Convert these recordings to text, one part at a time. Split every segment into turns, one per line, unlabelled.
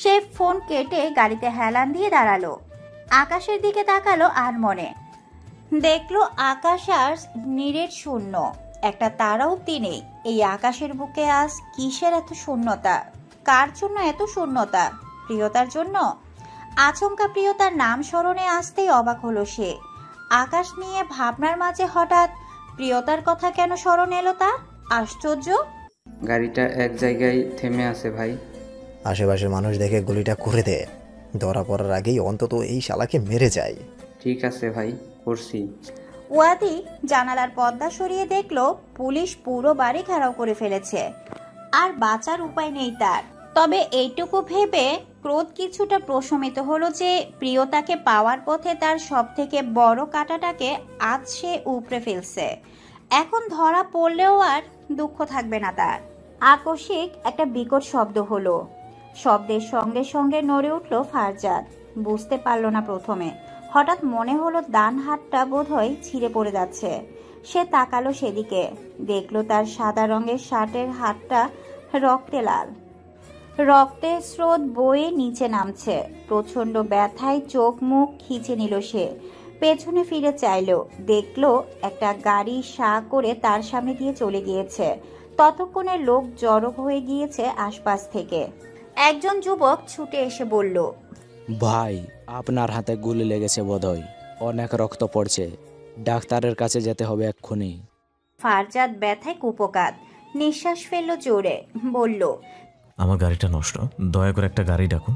সে phone কেটে গাড়িতে হেলান দিয়ে দাঁড়ালো। আকাশের দিকে তাকালো আনমনে। দেখলো আকাশ আর নিরেট শূন্য, একটা তারা অব্দি নেই। এই আকাশের বুকে আজ কিসের এত শূন্যতা? কার জন্য এত শূন্যতা? প্রিয়তার জন্য? আচমকা প্রিয়তার নাম স্মরণে আসতেই অবাক হলো সে। আকাশ নিয়ে ভাবনার মাঝে হঠাৎ প্রিয়তার কথা কেন স্মরণ এলো তার? আশ্চর্য।
গাড়িটা এক জায়গায় থেমে আছে ভাই।
আশেপাশের মানুষ দেখে গুলিটা করে দে, ধরা পড়ার আগেই অন্তত এই শালাকে মেরে যায়।
ঠিক আছে ভাই, করছি।
ওয়াদি জানালার পর্দা সরিয়ে দেখলো পুলিশ পুরো বাড়ি ঘেরাও করে ফেলেছে। আর বাঁচার উপায় নেই তার। তবে এইটুকু ভেবে ক্রোধ কিছুটা প্রশমিত হলো যে প্রিয়তাকে পাওয়ার পথে তার সব থেকে বড় কাঁটাটাকে আজ সে উপড়ে ফেলছে। এখন ধরা পড়লেও আর দুঃখ থাকবে না তার। আকস্মিক একটা বিকট শব্দ হলো। শব্দের সঙ্গে সঙ্গে নড়ে উঠল ফারজাদ। বুঝতে পারল না প্রথমে। হঠাৎ মনে হলো ডান হাতটা বোধহয় ছিঁড়ে পড়ে যাচ্ছে। সে তাকালো সেদিকে, দেখলো তার সাদা রঙের শার্টের হাতটা রক্তে লাল। রক্তের স্রোত বয়ে নিচে নামছে। প্রচন্ড ব্যথায় চোখ মুখ খিচে নিল সে। পেছনে ফিরে চাইলো, দেখলো একটা গাড়ি সাঁ করে তার সামনে দিয়ে চলে গিয়েছে। ততক্ষণে লোক জড়ো হয়ে গিয়েছে আশপাশ থেকে। একজন যুবক ছুটে এসে বলল,
ভাই, আপনার হাতে গুলি লেগেছে বোধহয়, অনেক রক্ত পড়ছে, ডাক্তারের কাছে যেতে হবে এক্ষুনি।
ফারজাদ ব্যথায় কুপকাত, নিঃশ্বাস ফেলল জোরে, বলল,
আমার গাড়িটা নষ্ট, দয়া করে একটা গাড়ি ডাকুন।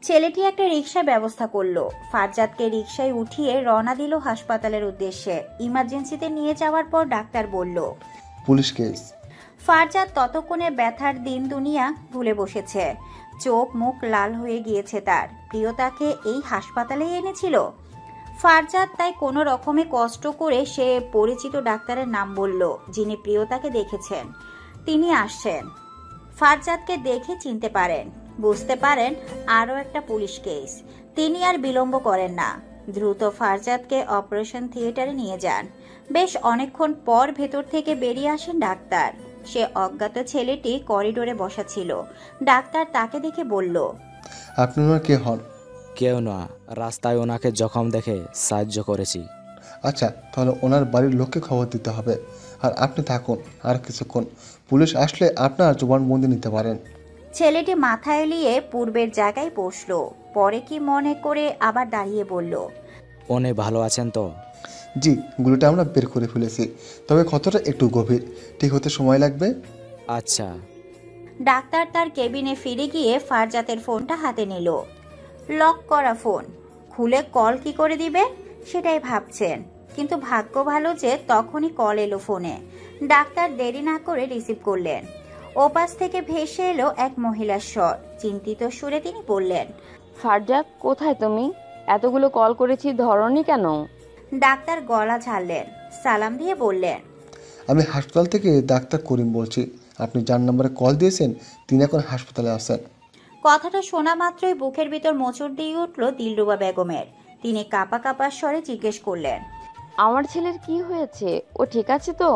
ছেলেটি একটা রিকশার ব্যবস্থা করলো। ফারজাদকে রিকশায় উঠিয়ে রওনা দিল হাসপাতালের উদ্দেশ্যে। ইমার্জেন্সিতে নিয়ে যাওয়ার পর ডাক্তার বলল,
পুলিশ কেস।
ফারজাদ ততক্ষণে ব্যথার দিন দুনিয়া ভুলে বসেছে। চোখ মুখ লাল হয়ে গিয়েছে তার। প্রিয়তাকে এই হাসপাতালে এনেছিল ফারজাদ। তাই কোনো রকমে কষ্ট করে সে পরিচিত ডাক্তারের নাম বলল, যিনি প্রিয়তাকে দেখেছেন। তিনি আসছেন। ফারজাদকে দেখে চিনতে পারেন, বুঝতে পারেন আরও একটা পুলিশ কেস। তিনি আর বিলম্ব করেন না, দ্রুত ফারজাদকে অপারেশন থিয়েটারে নিয়ে যান। বেশ অনেকক্ষণ পর ভেতর থেকে বেরিয়ে আসেন ডাক্তার। সে অজ্ঞাত ছেলেটি করিডোরে বসা ছিল। ডাক্তার তাকে দেখে বলল,
আপনি ওনার কে হন?
কেউ না, রাস্তায় ওনাকে জখম দেখে সাহায্য করেছি।
আচ্ছা, তাহলে ওনার বাড়ির লোককে খবর দিতে হবে। আর আপনি থাকুন আর কিছুক্ষণ, পুলিশ আসলে আপনার জবানবন্দি নিতে পারেন।
ছেলেটি মাথা এলিয়ে পূর্বের জায়গায় বসলো। পরে কি মনে করে আবার দাঁড়িয়ে বলল,
উনি ভালো আছেন তো?
জি, গুলিটা আমরা বের করে ফেলেছি, তবে ক্ষতটা একটু গভীর, ঠিক হতে সময় লাগবে।
আচ্ছা।
ডাক্তার তার কেবিনে ফিরে গিয়ে ফারজাতের ফোনটা হাতে নিল। লক করা ফোন, খুলে কল কি করে দিবে সেটাই ভাবছেন। কিন্তু ভাগ্য ভালো যে তখনই কল এলো ফোনে। ডাক্তার দেরি না করে রিসিভ করলেন। ওপাশ থেকে ভেসে এলো এক মহিলার স্বর। চিন্তিত সুরে তিনি বললেন,
ফারজাদ, কোথায় তুমি? এতগুলো কল করেছি, ধরনি কেন?
ডাক্তার গলা ঝাড়লেন, সালাম দিয়ে বললেন,
আমি হাসপাতাল থেকে ডাক্তার করিম বলছি। আপনি যার নম্বরে কল দিয়েছেন তিনি এখন হাসপাতালে আছেন।
কথাটা শোনা মাত্রই বুকের ভিতর মোচড় দিয়ে উঠল দিলরুবা বেগমের। তিনি কাঁপা কাঁপা স্বরে জিজ্ঞেস করলেন,
আমার ছেলের কি হয়েছে? ও ঠিক আছে তো?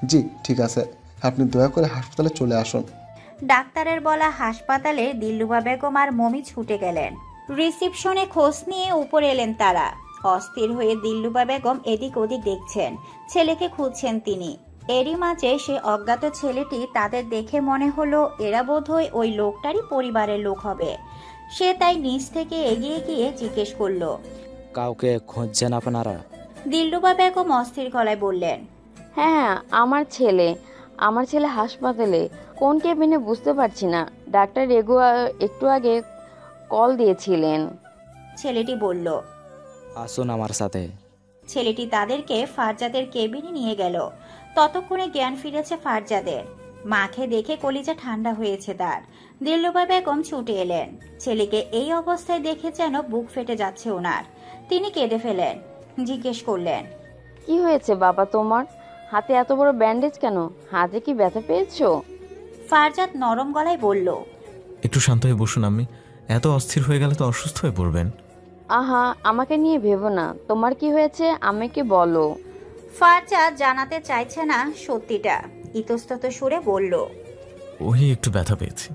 জি ঠিক আছে, আপনি দয়া করে হাসপাতালে চলে আসুন।
ডাক্তারের বলা হাসপাতালে দিলরুবা বেগম আর মমি ছুটে গেলেন। রিসিপশনে খোঁজ নিয়ে উপরে এলেন তারা। অস্থির হয়ে দিলরুবা বেগম এদিক ওদিক দেখছেন, ছেলেকে খুঁজছেন তিনি। এরই মাঝে সে অজ্ঞাত ছেলেটি তাদের দেখে মনে হলো এরা বোধহয় ওই লোকটারই পরিবারের লোক হবে। সে তাই নিচ থেকে এগিয়ে গিয়ে জিজ্ঞেস করলো,
কাউকে খুঁজছেন আপনারা?
দিলরুবা বেগম অস্থির গলায় বললেন,
হ্যাঁ, আমার ছেলে হাসপাতালে। কোন কেবিনে বুঝতে পারছি না। ডাক্তার একটু আগে কল দিয়েছিলেন।
ছেলেটি বলল,
আসুন আমার সাথে।
ছেলেটি তাদেরকে ফারজাদের কেবিনে নিয়ে গেল। ততক্ষণে জ্ঞান ফিরেছে ফারজাদের। মাকে দেখে কলিজা ঠান্ডা হয়েছে তার। দিলরুবা বেগম ছুটে এলেন। ছেলেকে এই অবস্থায় দেখে যেন বুক ফেটে যাচ্ছে ওনার। তিনি কেঁদে ফেলেন। জিজ্ঞেস করলেন,
কি হয়েছে বাবা তোমার? হাতে এত বড় ব্যান্ডেজ কেন? হাতে কি ব্যথা পেয়েছো?
ফারজাদ নরম গলায় বলল,
একটু শান্ত হয়ে বসুন আম্মি, এত অস্থির হয়ে গেলে তো অসুস্থ হয়ে পড়বেন।
আহা, আমাকে নিয়ে ভেবো না। তোমার কি হয়েছে আমাকে বলো।
ফারজাদ জানাতে চাইছে না সত্যিটা। ইতস্তত সুরে বলল,
ওই একটু ব্যথা পেয়েছি।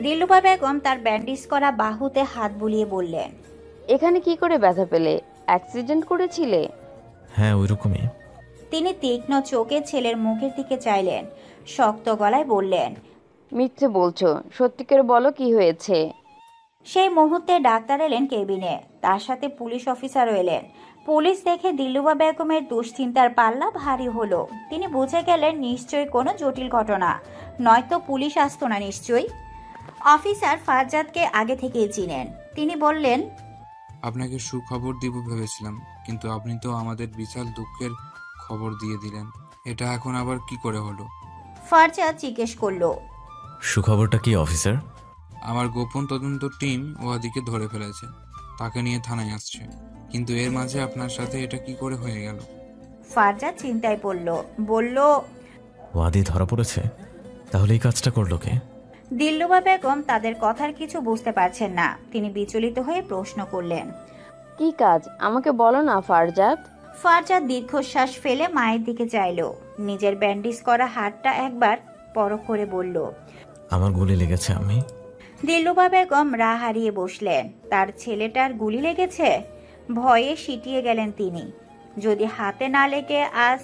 দিলরুবা বেগম তার ব্যান্ডেজ করা বাহুতে হাত বুলিয়ে বললেন,
এখানে কি করে ব্যথা পেলে? অ্যাক্সিডেন্ট করেছিলে?
হ্যাঁ ওইরকমই।
তিনি তীক্ষ্ণ চোখে ছেলের মুখের দিকে চাইলেন, শক্ত গলায় বললেন,
মিথ্যে বলছো, সত্যি করে বলো কি হয়েছে।
সেই মুহূর্তে ডাক্তার এলেন কেবিনে, তার সাথে পুলিশ অফিসারও এলেন। পুলিশ দেখে দিলরুবা বেগমের দুশ্চিন্তার পাল্লা ভারী হলো। তিনি বুঝে গেলেন নিশ্চয়ই কোনো জটিল ঘটনা, নয়তো পুলিশ আসতো না নিশ্চয়ই। অফিসার ফারজাদকে আগে থেকেই চিনেন। তিনি বললেন,
আপনাকে সুখবর দিব ভেবেছিলাম, কিন্তু আপনি তো আমাদের বিশাল দুঃখের খবর দিয়ে দিলেন। এটা এখন আবার কি করে হলো?
ফারজাদ জিজ্ঞেস করলো,
সুখবরটা কি অফিসার?
আমার গোপন তদন্ত টিম ওয়াদিকে ধরে ফেলেছে, তাকে নিয়ে থানায় আসছে। কিন্তু এর মাঝে আপনার সাথে এটা কি করে হয়ে গেল?
ফারজাদ চিন্তায় পড়ল, বলল,
ওয়াদি ধরা পড়েছে? তাহলে এই কাজটা করলো কে?
দিলরুবা বেগম তাদের কথার কিছু বুঝতে পারছেন না। তিনি বিচলিত হয়ে প্রশ্ন করলেন,
কি কাজ আমাকে বলো না ফারজাদ।
ফারজাদ দীর্ঘশ্বাস ফেলে মায়ের দিকে চাইল, নিজের ব্যান্ডেজ করা হাতটা একবার পরখ করে বলল,
আমার গুলি লেগেছে আমি।
দিলরুবা বেগম রাহ হারিয়ে বসলেন। তার ছেলেটার গুলি লেগেছে? ভয়ে সিটিয়ে গেলেন তিনি। যদি হাতে না লেগে আজ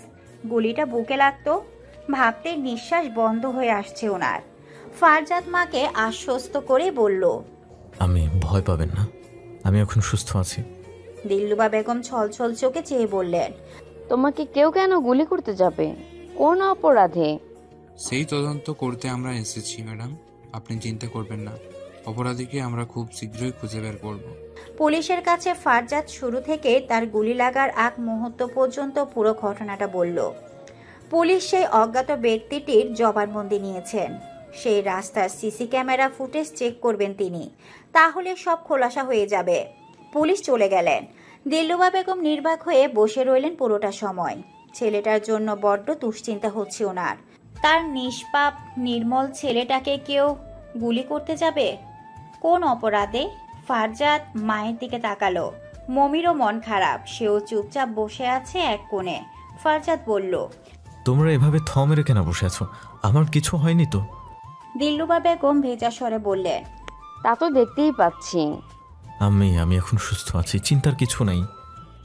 গুলিটা বুকে লাগতো, ভাবতে নিঃশ্বাস বন্ধ হয়ে আসছে ওনার। ফারজাদ মাকে আশ্বস্ত করে বলল,
আমি ভয় পাবেন না, আমি এখন সুস্থ আছি।
দিলরুবা বেগম ছলছল চোখে চেয়ে বললেন,
তোমাকে কেউ কেন গুলি করতে যাবে? কোন অপরাধে?
সেই তদন্ত করতে আমরা এসেছি ম্যাডাম, আপনি চিন্তা করবেন না। অপরাধীকে আমরা খুব শীঘ্রই খুঁজে বের করব।
পুলিশের কাছে ফারজাদ শুরু থেকে তার গুলি লাগার আগ মুহূর্ত পর্যন্ত পুরো ঘটনাটা বলল। পুলিশ সেই অজ্ঞাত ব্যক্তিটির জবানবন্দি নিয়েছেন। সেই রাস্তার সিসি ক্যামেরা ফুটেজ চেক করবেন তিনি, তাহলে সব খোলাসা হয়ে যাবে। পুলিশ চলে গেলেন। দিলরুবা বেগম নির্বাক হয়ে বসে রইলেন পুরোটা সময়। ছেলেটার জন্য বড্ড দুশ্চিন্তা হচ্ছে ওনার। তার নিষ্পাপ নির্মল ছেলেটাকে কেউ গুলি করতে যাবে? কোন অপরাধে? ফারজাদ মায়ের দিকে তাকালো। মমিরও মন খারাপ, সেও চুপচাপ বসে আছে এক কোণে। ফারজাদ বলল,
তোমরা এভাবে থ মেরে কেন বসে আছো? আমার কিছু হয়নি তো?
দিলরুবা বেগম ভেজা স্বরে বললেন,
তা তো দেখতেই পাচ্ছি।
আমি এখন সুস্থ আছি, চিন্তার কিছু নাই।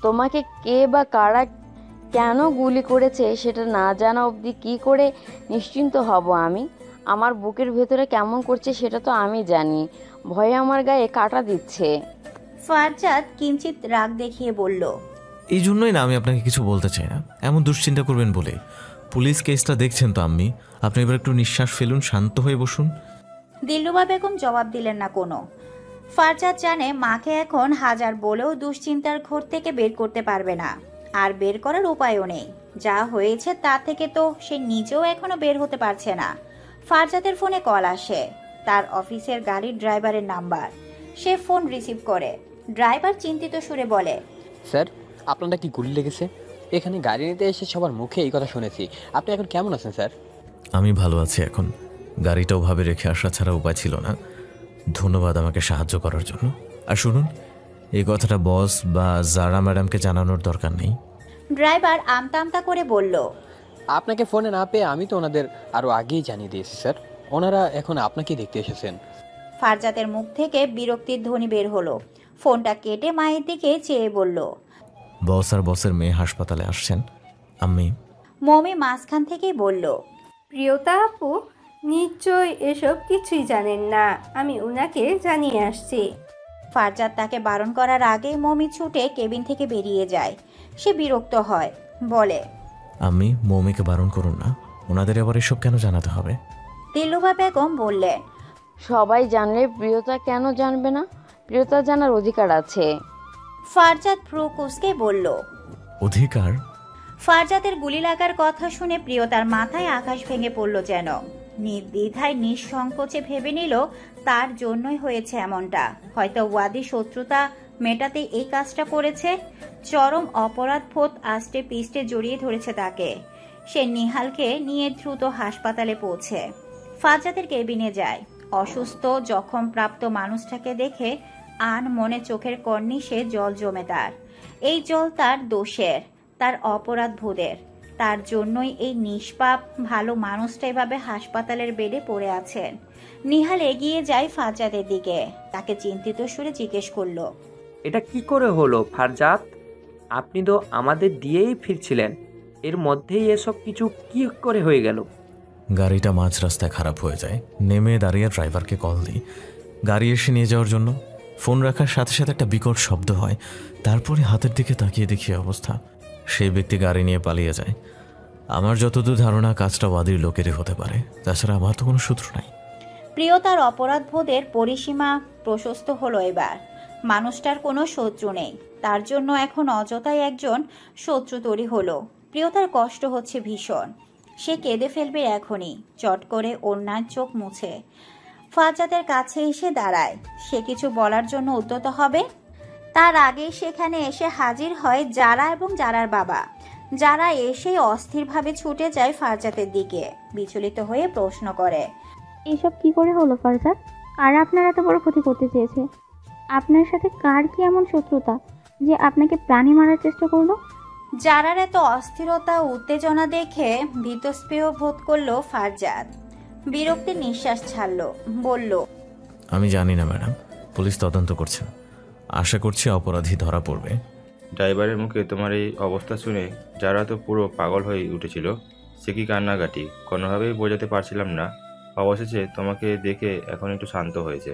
তোমাকে কে বা কারা কেন গুলি করেছে সেটা না জানা অবধি কি করে নিশ্চিন্ত হব আমি? আমার বুকের ভেতরে কেমন করছে সেটা তো আমি জানি। ভয়ে আমার গায়ে কাঁটা দিচ্ছে।
ফারজাদ কিঞ্চিত রাগ দেখিয়ে বলল,
এই জন্যই না আমি আপনাকে কিছু বলতে চাই না, এমন দুশ্চিন্তা করবেন বলে। পুলিশ কেসটা দেখছেন তো আম্মি, আপনি এবার একটু নিঃশ্বাস ফেলুন, শান্ত হয়ে বসুন।
দিলরুবা বেগম জবাব দিলেন না কোনো। ফারজাদ জানে মাকে এখন হাজার বলেও দুশ্চিন্তার ঘোর থেকে বের করতে পারবে না, আর বের করার উপায়ও নেই। যা হয়েছে তা থেকে তো সে নিজেও এখনো বের হতে পারছে না। ফারজাদের ফোনে কল আসে, তার অফিসের গাড়ির ড্রাইভারের নাম্বার। সে ফোন রিসিভ করে। ড্রাইভার চিন্তিত সুরে বলে,
স্যার, আপনার কি গুলি লেগেছে? এখানে গাড়ি নিতে এসে সবার মুখে এই কথা শুনেছি। আপনি এখন কেমন আছেন স্যার?
আমি ভালো আছি এখন। গাড়িটা ওভাবে রেখে আসা ছাড়া উপায় ছিল না। ধন্যবাদ আমাকে সাহায্য করার জন্য। আর শুনুন, এই কথাটা বস বা জারা ম্যাডামকে জানানোর দরকার নেই।
ড্রাইভার আমতা আমতা করে বলল,
আপনাকে ফোনে না পেয়ে আমি তো ওনাদের আরও আগেই জানিয়ে দিয়েছি স্যার। ওনারা এখন আপনাকে দেখতে এসেছেন।
ফারজাদের মুখ থেকে বিরক্তির ধ্বনি বের হলো। ফোনটা কেটে মায়ের দিকে চেয়ে বলল,
বস আর বসের মেয়ে হাসপাতালে আসছেন। আমি
মমি মাঝখান থেকেই বলল,
প্রিয়তা আপু নিশ্চয় এসব কিছুই জানেন না, আমি উনাকে জানিয়ে আসছি।
ফারজাদ তাকে বারণ করার আগেই মমি ছুটে কেবিন থেকে বেরিয়ে যায়। সে বিরক্ত হয়, বলে,
আমি মৌমিকে বারণ করুন না, ওনাদের আবার এসব কেন জানাতে হবে?
দিলরুবা বেগম বললেন,
সবাই জানলে প্রিয়তা কেন জানবে না? প্রিয়তা জানার অধিকার আছে।
ফারজাদ ভ্রু কুঁচকে বলল,
অধিকার?
ফারজাদের গুলি লাগার কথা শুনে প্রিয়তার মাথায় আকাশ ভেঙে পড়ল যেন। নির্দ্বিধায় নিঃসংকোচে ভেবে নিল তার জন্যই হয়েছে এমনটা। হয়তো ওয়াদি শত্রুতা মেটাতে এই কাজটা করেছে। চরম অপরাধবোধ আষ্টে পিষ্টে জড়িয়ে ধরেছে তাকে। সে নিহালকে নিয়ে দ্রুত হাসপাতালে পৌঁছে ফারজাদের কেবিনে যায়। অসুস্থ জখমপ্রাপ্ত মানুষটাকে দেখে আন মনে চোখের কর্নিশে জল জমে তার। এই জল তার দোষের, তার অপরাধ বোধের। তার জন্যই এই নিষ্পাপ ভালো মানুষটা এভাবে হাসপাতালের বেডে পড়ে আছেন। নিহাল এগিয়ে যায় ফারজাদের দিকে। তাকে চিন্তিত সুরে জিজ্ঞেস করলো,
এটা কি করে হলো ফারজাত? আপনি তো আমাদের দিয়েই ফিরছিলেন, এর মধ্যেই এসব কিছু কি করে হয়ে গেল?
গাড়িটা মাঝ রাস্তায় খারাপ হয়ে যায়। নেমে দাঁড়িয়ে ড্রাইভারকে কল দিই গাড়ি এসে নিয়ে যাওয়ার জন্য। ফোন রাখার সাথে সাথে একটা বিকট শব্দ হয়। তারপরে হাতের দিকে তাকিয়ে দেখি অবস্থা, সেই ব্যক্তি গাড়ি নিয়ে পালিয়ে যায়। আমার যতদূর ধারণা কাজটা ওয়াদির লোকেরই হতে পারে, তাছাড়া আমার তো কোনো সূত্র নাই।
প্রিয়তার অপরাধবোধের পরিসীমা প্রশস্ত হলো এবার। মানুষটার কোনো শত্রু নেই, তার জন্য এখন অযথাই একজন শত্রু তৈরি হলো। প্রিয়তার কষ্ট হচ্ছে ভীষণ। সে কেঁদে ফেলবে এখনই। চট করে ওড়নার চোখ মুছে ফারজাদের কাছে এসে দাঁড়ায়। সে কিছু বলার জন্য উদ্যত হবে, তার আগেই সেখানে এসে হাজির হয় যারা এবং যারার বাবা। যারা এসেই অস্থিরভাবে ছুটে যায় ফারজাদের দিকে। বিচলিত হয়ে প্রশ্ন করে,
এসব কি করে হলো ফারজাদ? কারা আপনার এত বড় ক্ষতি করতে চেয়েছে? আপনার সাথে কার কি এমন শত্রুতা যে আপনাকে প্রাণী মারার চেষ্টা করলো?
যারার এত অস্থিরতা উত্তেজনা দেখে ভীতস্পৃহ বোধ করলো ফারজাদ। বিরক্তির নিঃশ্বাস ছাড়লো, বলল,
আমি জানি না ম্যাডাম, পুলিশ তদন্ত করছে, আশা করছি অপরাধী ধরা পড়বে।
ড্রাইভারের মুখে তোমার এই অবস্থা শুনে যারা তো পুরো পাগল হয়ে উঠেছিল। সে কি কান্নাকাটি, কোনোভাবেই বোঝাতে পারছিলাম না। অবশেষে তোমাকে দেখে এখন একটু শান্ত হয়েছে।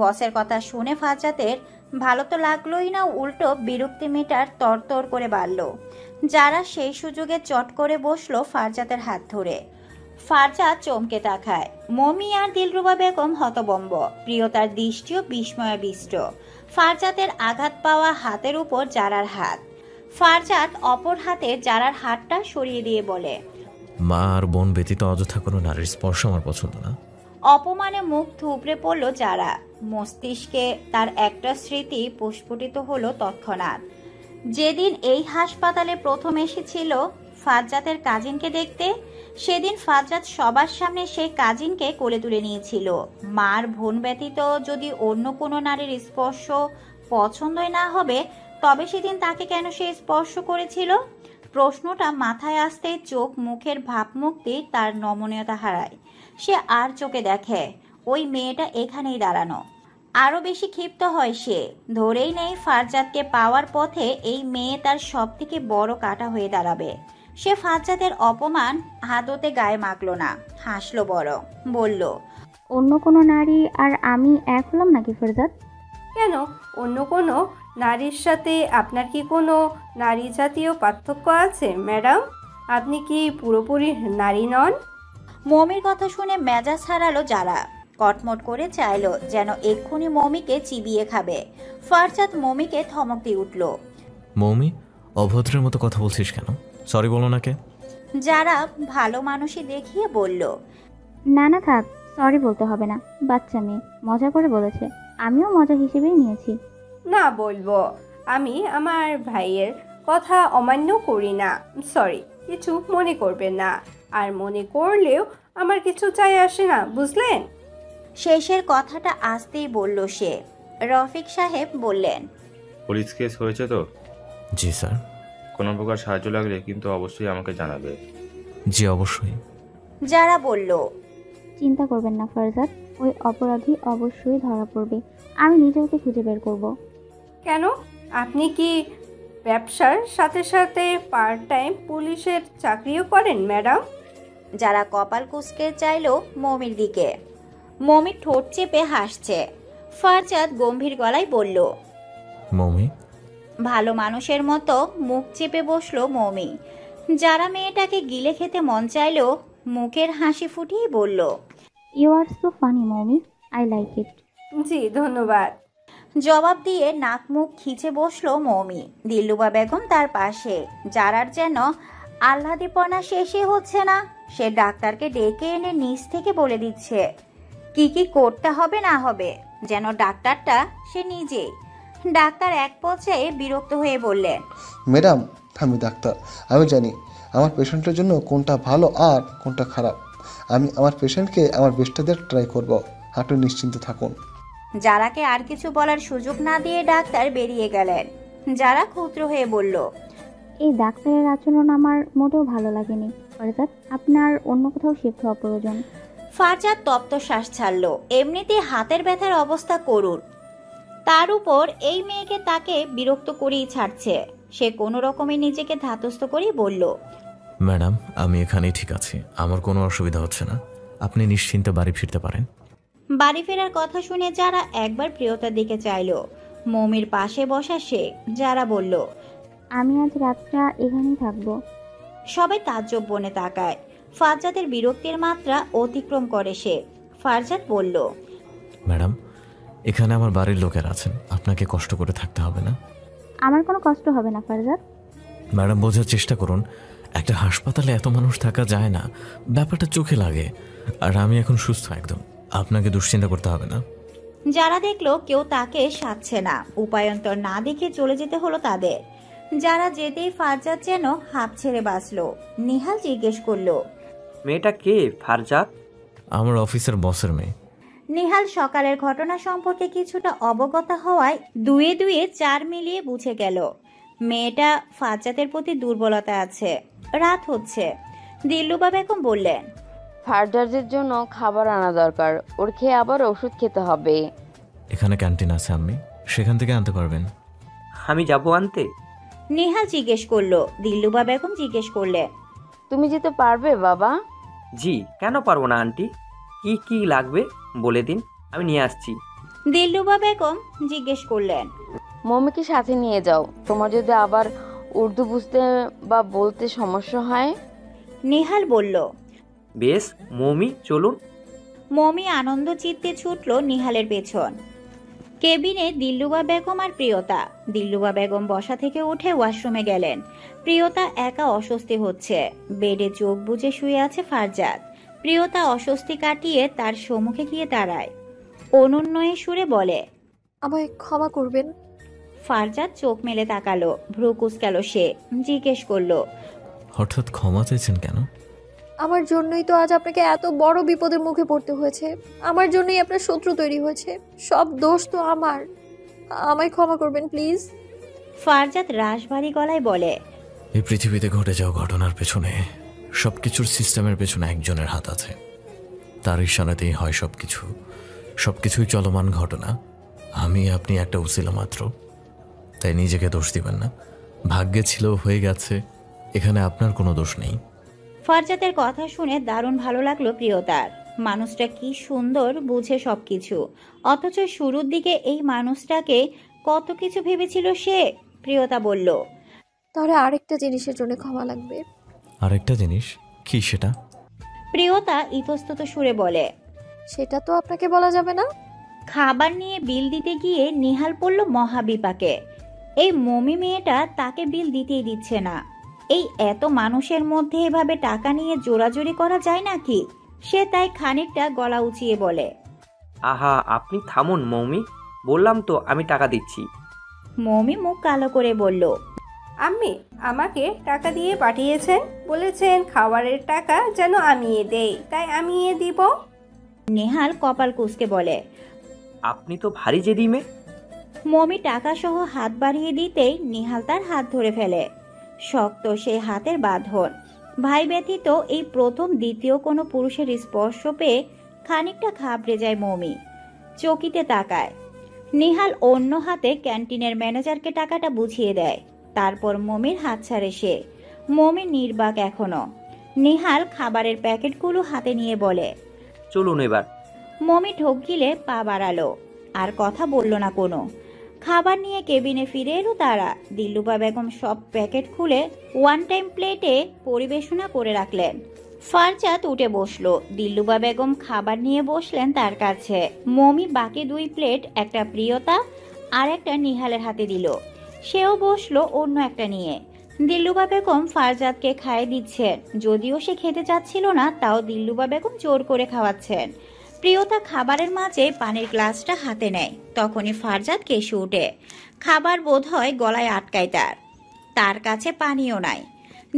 বসের কথা শুনে ফারজাদের ভালো তো লাগলোই না, উল্টো বিরক্তি মিটার তরতর করে বাড়ল। যারা সেই সুযোগে চট করে বসলো ফারজাদের হাত ধরে। ফারজাদ চমকে তাকায়। মমি আর দিলরুবা বেগম হতবম্ব। প্রিয়তার দৃষ্টিও বিস্ময়াবিষ্ট। ফারজাদের আঘাত পাওয়া হাতের উপর জারার হাত। ফারজাদ অপর হাতে জারার হাতটা সরিয়ে দিয়ে বলে,
মা আর বোন ব্যতীত অযথা কোনো নারীর স্পর্শ আমার পছন্দ না।
অপমানে মুখ থুবড়ে পড়ল যারা। মস্তিষ্কে তার একটা স্মৃতি প্রস্ফুটিত হলো তৎক্ষণাৎ। যেদিন এই হাসপাতালে প্রথম এসেছিল ফারজাদের কাজিনকে দেখতে, সেদিন ফারজাদ সবার সামনে সেই কাজিনকে কোলে তুলে নিয়েছিল। মার বোন ব্যতীত যদি অন্য কোনো নারীর স্পর্শ পছন্দই না হবে, তবে সেদিন তাকে কেন সে স্পর্শ করেছিল? প্রশ্নটা মাথায় আসতেই চোখ মুখের ভাবমুক্তি তার নমনীয়তা হারায়। সে আর চোখে দেখে ওই মেয়েটা এখানেই দাঁড়ানো। আরো বেশি ক্ষিপ্ত হয় সে। ধরেই নেই ফারজাদকে পাওয়ার পথে এই মেয়ে তার সব থেকে বড় কাঁটা হয়ে দাঁড়াবে। সে ফারজাদের অপমান হাততে গায়ে মাখল না, হাসলো বড়, বলল,
অন্য কোনো নারী আর আমি এক হলাম নাকি ফারজাদ?
কেন অন্য কোনো নারীর সাথে আপনার কি কোনো নারী জাতীয় পার্থক্য আছে ম্যাডাম? আপনি কি পুরোপুরি নারী নন?
মমির কথা শুনে মেজাজ হারালো যারা। কটমট করে চাইলো যেন এক্ষুনি মমিকে চিবিয়ে খাবে। ফারজাদ মমিকে ধমক দিয়ে উঠল,
মৌমি, অভদ্রের মতো কথা বলছিস কেন? সরি বলো না কে?
যারা ভালো মানুষই দেখিয়ে বলল,
না না থাক, সরি বলতে হবে না, বাচ্চা মেয়ে মজা করে বলেছে, আমিও মজা হিসেবেই নিয়েছি।
না বলবো, আমি আমার ভাইয়ের কথা অমান্য করি না। সরি, কিছু মনে করবেন না। আর মনে করলেও আমার কিছু যায় আসে না, বুঝলেন?
শেষের কথাটা আসতেই বলল সে। রফিক সাহেব বললেন,
পুলিশ কেস হয়েছে তো?
জি স্যার।
কোনো প্রকার সাহায্য লাগলে কিন্তু অবশ্যই আমাকে জানাবে।
জি অবশ্যই।
যারা বলল,
চিন্তা করবেন না ফারজাদ, ওই অপরাধী অবশ্যই ধরা পড়বে, আমি নিজে ওকে খুঁজে বের করব।
কেন? আপনি কি ব্যবসার সাথে সাথে পার্ট টাইম পুলিশের চাকরিও করেন ম্যাডাম?
যারা কপাল কুঁচকে চাইল মমির দিকে। মমি ঠোঁট চেপে হাসছে। ফারজাদ গম্ভীর গলায় বলল,
মমি।
ভালো মানুষের মতো মুখ চেপে বসলো মমি। যারা মেয়েটাকে গিলে খেতে মন চাইল মুখের হাসি ফুটিয়ে বলল,
you are so funny mommy, I like it.
জি ধন্যবাদ।
জবাব দিয়ে নাক মুখ খিচে বসলো মমি। দিলরুবা বেগম তার পাশে। যারার যেন আহ্লাদীপনা শেষই হচ্ছে না। সে ডাক্তারকে ডেকে এনে নিচ থেকে বলে দিচ্ছে কি কি করতে হবে না হবে, যেন ডাক্তারটা সে নিজেই। ডাক্তার এক পর্যায়ে বিরক্ত হয়ে বললেন,
ম্যাডাম আমি ডাক্তার, আমি জানি আমার পেশেন্টের জন্য কোনটা ভালো আর কোনটা খারাপ। আমি আমার পেশেন্টকে আমার বেস্টটা দিয়ে ট্রাই করব, আপনি নিশ্চিন্ত থাকুন।
যারাকে আর কিছু বলার সুযোগ না দিয়ে ডাক্তার বেরিয়ে গেলেন। যারা ক্ষুদ্র হয়ে বলল,
এই ডাক্তারের আচরণ আমার মোটেও ভালো লাগেনি ফারজাদ, আপনার অন্য কোথাও শিফট হওয়া প্রয়োজন।
ফারজাদ তপ্ত শ্বাস ছাড়ল। এমনিতে হাতের ব্যথার অবস্থা করুণ, তার উপর এই মেয়েকে তাকে বিরক্ত করেই ছাড়ছে। সে কোনো রকমে নিজেকে ধাতস্থ করেই বলল,
ম্যাডাম আমি এখানেই ঠিক আছি, আমার কোনো অসুবিধা হচ্ছে না, আপনি নিশ্চিন্তে বাড়ি ফিরতে পারেন।
বাড়ি ফেরার কথা শুনে যারা একবার প্রিয়তার দিকে চাইল। মমির পাশে বসা সে যারা বলল,
আমি আজ রাতটা এখানেই থাকবো।
সবাই তাজ্জব বনে তাকায়। ফারজাদের বিরক্তির মাত্রা অতিক্রম করে সে। ফারজাদ বলল,
ম্যাডাম এখানে আমার বাড়ির লোকেরা আছেন, আপনাকে কষ্ট করে থাকতে হবে না।
আমার কোনো কষ্ট হবে না ফারজাদ।
ম্যাডাম বোঝার চেষ্টা করুন, একটা হাসপাতালে এত মানুষ থাকা যায় না, ব্যাপারটা চোখে লাগে। আর আমি এখন সুস্থ একদম, আপনাকে দুশ্চিন্তা করতে হবে না।
যারা দেখলো কেউ তাকে সাধছে না, উপায়ন্তর না দেখে চলে যেতে হলো তাদের। যারা যেতেই ফারজাদ যেন হাঁপ ছেড়ে বাঁচলো। নিহাল জিজ্ঞেস করলো,
মেয়েটা কে ফারজাদ?
আমার অফিসের বসের মেয়ে।
নিহাল সকালের ঘটনা সম্পর্কে কিছুটা অবগত হওয়ায় দুয়ে দুয়ে চার মিলিয়ে বুঝে গেল মেয়েটা ফারজাদের প্রতি দুর্বলতা আছে। রাত হচ্ছে। দিল্লুবা বেগম বললেন,
ফারজাদের জন্য খাবার আনা দরকার, ওর খেয়ে আবার ওষুধ খেতে হবে।
এখানে ক্যান্টিন আছে আম্মি, সেখান থেকে আনতে পারবেন।
আমি যাবো আনতে?
নিহাল জিজ্ঞেস করলো। দিল্লুবা বেগম জিজ্ঞেস করলেন,
তুমি যেতে পারবে বাবা?
জি, কেন পারবো না আন্টি? কি কি লাগবে বলে দিন, আমি নিয়ে আসছি।
দিল্লুবা বেগম জিজ্ঞেস করলেন,
মমিকে সাথে নিয়ে যাও, তোমার যদি আবার উর্দু বুঝতে বা বলতে সমস্যা হয়।
নিহাল বলল,
বেশ মমি চলুন।
মমি আনন্দ চিত্তে ছুটল নিহালের পেছন। কেবিনে দিল্লুবা বেগম আর প্রিয়তা। দিল্লুবা বেগম বসা থেকে উঠে ওয়াশরুমে গেলেন। প্রিয়তা একা অস্বস্তি হচ্ছে। বেডে চোখ বুজে শুয়ে আছে ফারজাদ। প্রিয়তা অস্বস্তি কাটিয়ে তার সম্মুখে গিয়ে দাঁড়ায়। অনুন্নয়ে সুরে বলে,
আমায় ক্ষমা করবেন।
ফারজাদ চোখ মেলে তাকালো, ভ্রু কুঁচকালো সে। জিজ্ঞেস করলো,
হঠাৎ ক্ষমা চাইছেন কেন?
আমার জন্যই তো আজ আপনাকে এত বড় বিপদের মুখে পড়তে হয়েছে। আমার জন্যই আপনার শত্রু তৈরি হয়েছে। সব দোষ তো আমার। আমায় ক্ষমা করবেন প্লিজ।
ফারজাদ রাশভারী গলায় বলে,
এই পৃথিবীতে ঘটে যাওয়া ঘটনার পেছনে, সবকিছুর সিস্টেমের পেছনে একজনের হাত আছে। তার ইশারাতেই হয় সবকিছু। সবকিছুই চলমান ঘটনা। আপনি একটা উসিলা মাত্র, তাই নিজেকে দোষ দিবেন না। ভাগ্যে ছিল, হয়ে গেছে, এখানে আপনার কোনো দোষ নেই।
ফারজাদের কথা শুনে দারুণ ভালো লাগলো প্রিয়তার। মানুষটা কি সুন্দর বুঝে সবকিছু, অথচ শুরুর দিকে এই মানুষটাকে কত কিছু ভেবেছিল সে। প্রিয়তা বলল,
তাহলে আরেকটা জিনিসের জন্য ক্ষমা লাগবে।
আরেকটা জিনিস? কি সেটা?
প্রিয়তা ইতস্তত সুরে বলে,
সেটা তো আপনাকে বলা যাবে না।
খাবার নিয়ে বিল দিতে গিয়ে নিহাল পড়ল মহাবিপাকে। এই মমি মেয়েটা তাকে বিল দিতেই দিচ্ছে না। এই এত মানুষের মধ্যে এভাবে টাকা নিয়ে জোরাজোরি করা যায় নাকি? সে তাই খানিকটা গলা উঁচিয়ে বলে,
আহা আপনি থামুন মৌমি, বললাম তো আমি টাকা দিচ্ছি।
মমি মুখ কালো করে বলল,
আম্মি আমাকে টাকা দিয়ে পাঠিয়েছেন, বলেছেন খাবারের টাকা যেন আমিয়ে দেই, তাই আমিয়ে দিব।
নেহাল কপাল কুঁচকে বলে,
আপনি তো ভারী জেদি মেয়ে।
মমি টাকা সহ হাত বাড়িয়ে দিতেই নিহাল তার হাত ধরে ফেলে। শক্ত সেই হাতের বাঁধন। ভাই ব্যতীত এই প্রথম দ্বিতীয় কোনো পুরুষের স্পর্শ পেয়ে খানিকটা ঘাবড়ে যায় মমি। চকিতে তাকায়। নিহাল অন্য হাতে ক্যান্টিনের ম্যানেজারকে টাকাটা বুঝিয়ে দেয়। তারপর মমির হাত ছাড়ে সে। মমি নির্বাক এখনো। নিহাল খাবারের প্যাকেটগুলো হাতে নিয়ে বলে,
চলুন এবার।
মমি ঢোক গিলে পা বাড়ালো, আর কথা বলল না কোনো। খাবার নিয়ে কেবিনে ফিরে এলো তারা। দিল্লুবা বেগম সব প্যাকেট খুলে ওয়ান টাইম প্লেটে পরিবেশনা করে রাখলেন। ফারজাদ উঠে বসলো। দিল্লুবা বেগম খাবার নিয়ে বসলেন তার কাছে। মমি বাকি 2 প্লেট, একটা প্রিয়তা আর একটা নিহালের হাতে দিল। সেও বসলো অন্য একটা নিয়ে। দিল্লুবা বেগম ফারজাদকে খাইয়ে দিচ্ছেন। যদিও সে খেতে চাচ্ছিল না, তাও দিল্লুবা বেগম জোর করে খাওয়াচ্ছেন। প্রিয়তা খাবারের মাঝে পানির গ্লাসটা হাতে নেয়। তখনই ফারজাদ কেশে উঠে। খাবার বোধ হয় গলায় আটকায় তার কাছে পানিও নাই।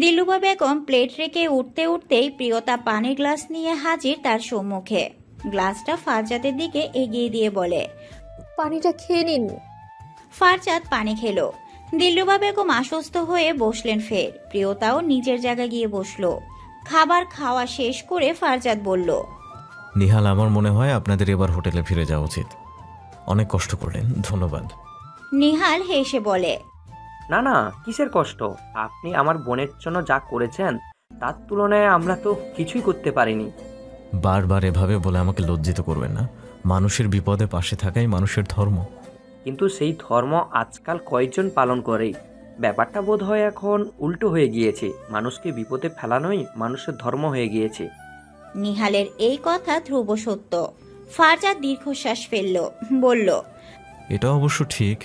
দিল্লুবা বেগম প্লেট রেখে উঠতে উঠতেই প্রিয়তা পানির গ্লাস নিয়ে হাজির তার সম্মুখে। গ্লাসটা ফারজাদের দিকে এগিয়ে দিয়ে বলে,
পানিটা খেয়ে নিন।
ফারজাদ পানি খেলো। দিল্লুবা বেগম আশ্বস্ত হয়ে বসলেন ফের। প্রিয়তাও নিজের জায়গায় গিয়ে বসলো। খাবার খাওয়া শেষ করে ফারজাদ বলল,
নিহাল, আমার মনে হয় আপনাদের এবার হোটেলে ফিরে যাওয়া উচিত। অনেক কষ্ট করলেন, ধন্যবাদ।
নিহাল হেসে বলে,
না না, কিসের কষ্ট? আপনি আমার বোনের জন্য যা করেছেন তার তুলনায় আমরা তো কিছুই করতে পারিনি।
বারবার এভাবে বলে আমাকে লজ্জিত করবেন না। মানুষের বিপদে পাশে থাকাই মানুষের ধর্ম।
কিন্তু সেই ধর্ম আজকাল কয়েকজন পালন করে? ব্যাপারটা বোধ হয় এখন উল্টো হয়ে গিয়েছে। মানুষকে বিপদে ফেলানোই মানুষের ধর্ম হয়ে গিয়েছে।
নিহালের এই কথা ধ্রুব সত্য। ফারজাদ দীর্ঘশ্বাস ফেলল, বলল,
এটা অবশ্য ঠিক।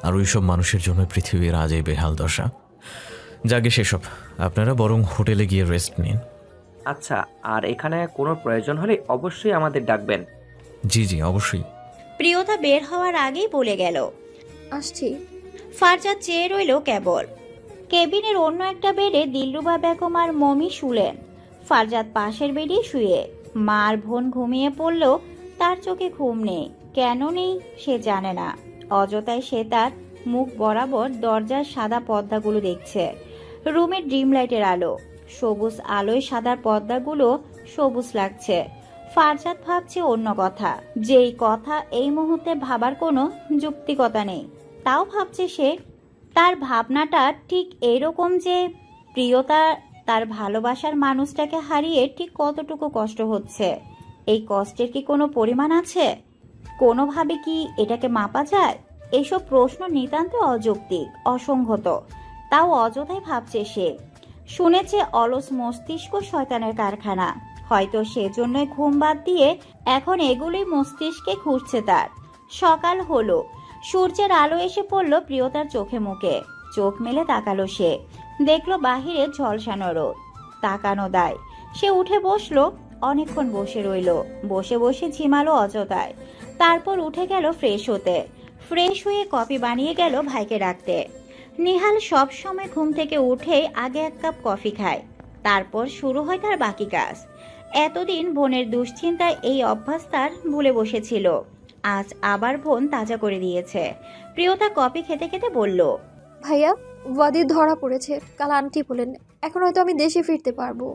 আর ওইসব মানুষের জন্য পৃথিবীর আজ এই বেহাল দশা। যাকে সেসব, আপনারা বরং হোটেলে গিয়ে রেস্ট নিন।
আচ্ছা, আর এখানে কোনো প্রয়োজন হলে অবশ্যই আমাদের ডাকবেন।
জি জি, অবশ্যই।
প্রিয়তা বের হওয়ার আগেই বলে গেল,
আসছি।
ফারজাদ চেয়ে রইল কেবল। কেবিনের অন্য একটা বেডে দিলরুবা বেগম আর মমি শুলেন। ফারজাদ পাশের বেডে শুয়ে। মার বোন ঘুমিয়ে পড়ল, তার চোখে ঘুম নেই। কেন নেই সে জানে না। অযথায় সে তার মুখ বরাবর দরজার সাদা পর্দাগুলো দেখছে। রুমের ড্রিম লাইটের আলো, সবুজ আলোয় সাদা পর্দাগুলো সবুজ লাগছে। ফারজাদ ভাবছে অন্য কথা, যেই কথা এই মুহূর্তে ভাবার কোনো যুক্তিকতা নেই। তাও ভাবছে সে। তার ভাবনাটা ঠিক এরকম যে প্রিয়তা তার ভালোবাসার মানুষটাকে হারিয়ে ঠিক কতটুকু কষ্ট হচ্ছে। এই কষ্টের কি কোনো পরিমাণ আছে? কোনোভাবে কি এটাকে মাপা যায়? এসব প্রশ্ন নিতান্ত অযৌক্তিক, অসংগত। তাও অযথাই ভাবছে সে। শুনেছে অলস মস্তিষ্ক শয়তানের কারখানা। হয়তো সেজন্যই ঘুম বাদ দিয়ে এখন এগুলোই মস্তিষ্কে ঘুরছে তার। সকাল হলো, সূর্যের আলো এসে পড়ল প্রিয়তার চোখে মুখে। চোখ মেলে তাকালো সে, দেখলো বাহিরে ঝলসানো রোদ। তাকানো দায়। সে উঠে বসলো, অনেকক্ষণ বসে রইল। বসে বসে ঝিমালো অযথায়। তারপর উঠে গেল ফ্রেশ হতে। ফ্রেশ হয়ে কফি বানিয়ে গেল ভাইকে ডাকতে। নিহাল সব সময় ঘুম থেকে উঠে আগে এক কাপ কফি খায়, তারপর শুরু হয় তার বাকি কাজ। এতদিন বোনের দুশ্চিন্তায় এই অভ্যাস তার ভুলে বসেছিল। আজ আবার বোন তাজা করে দিয়েছে। প্রিয়তা কফি খেতে খেতে বলল,
ভাইয়া, ওয়াদি ধরা পড়েছে। কাল আন্টি বলেন এখন হয়তো আমি দেশে ফিরতে পারবো।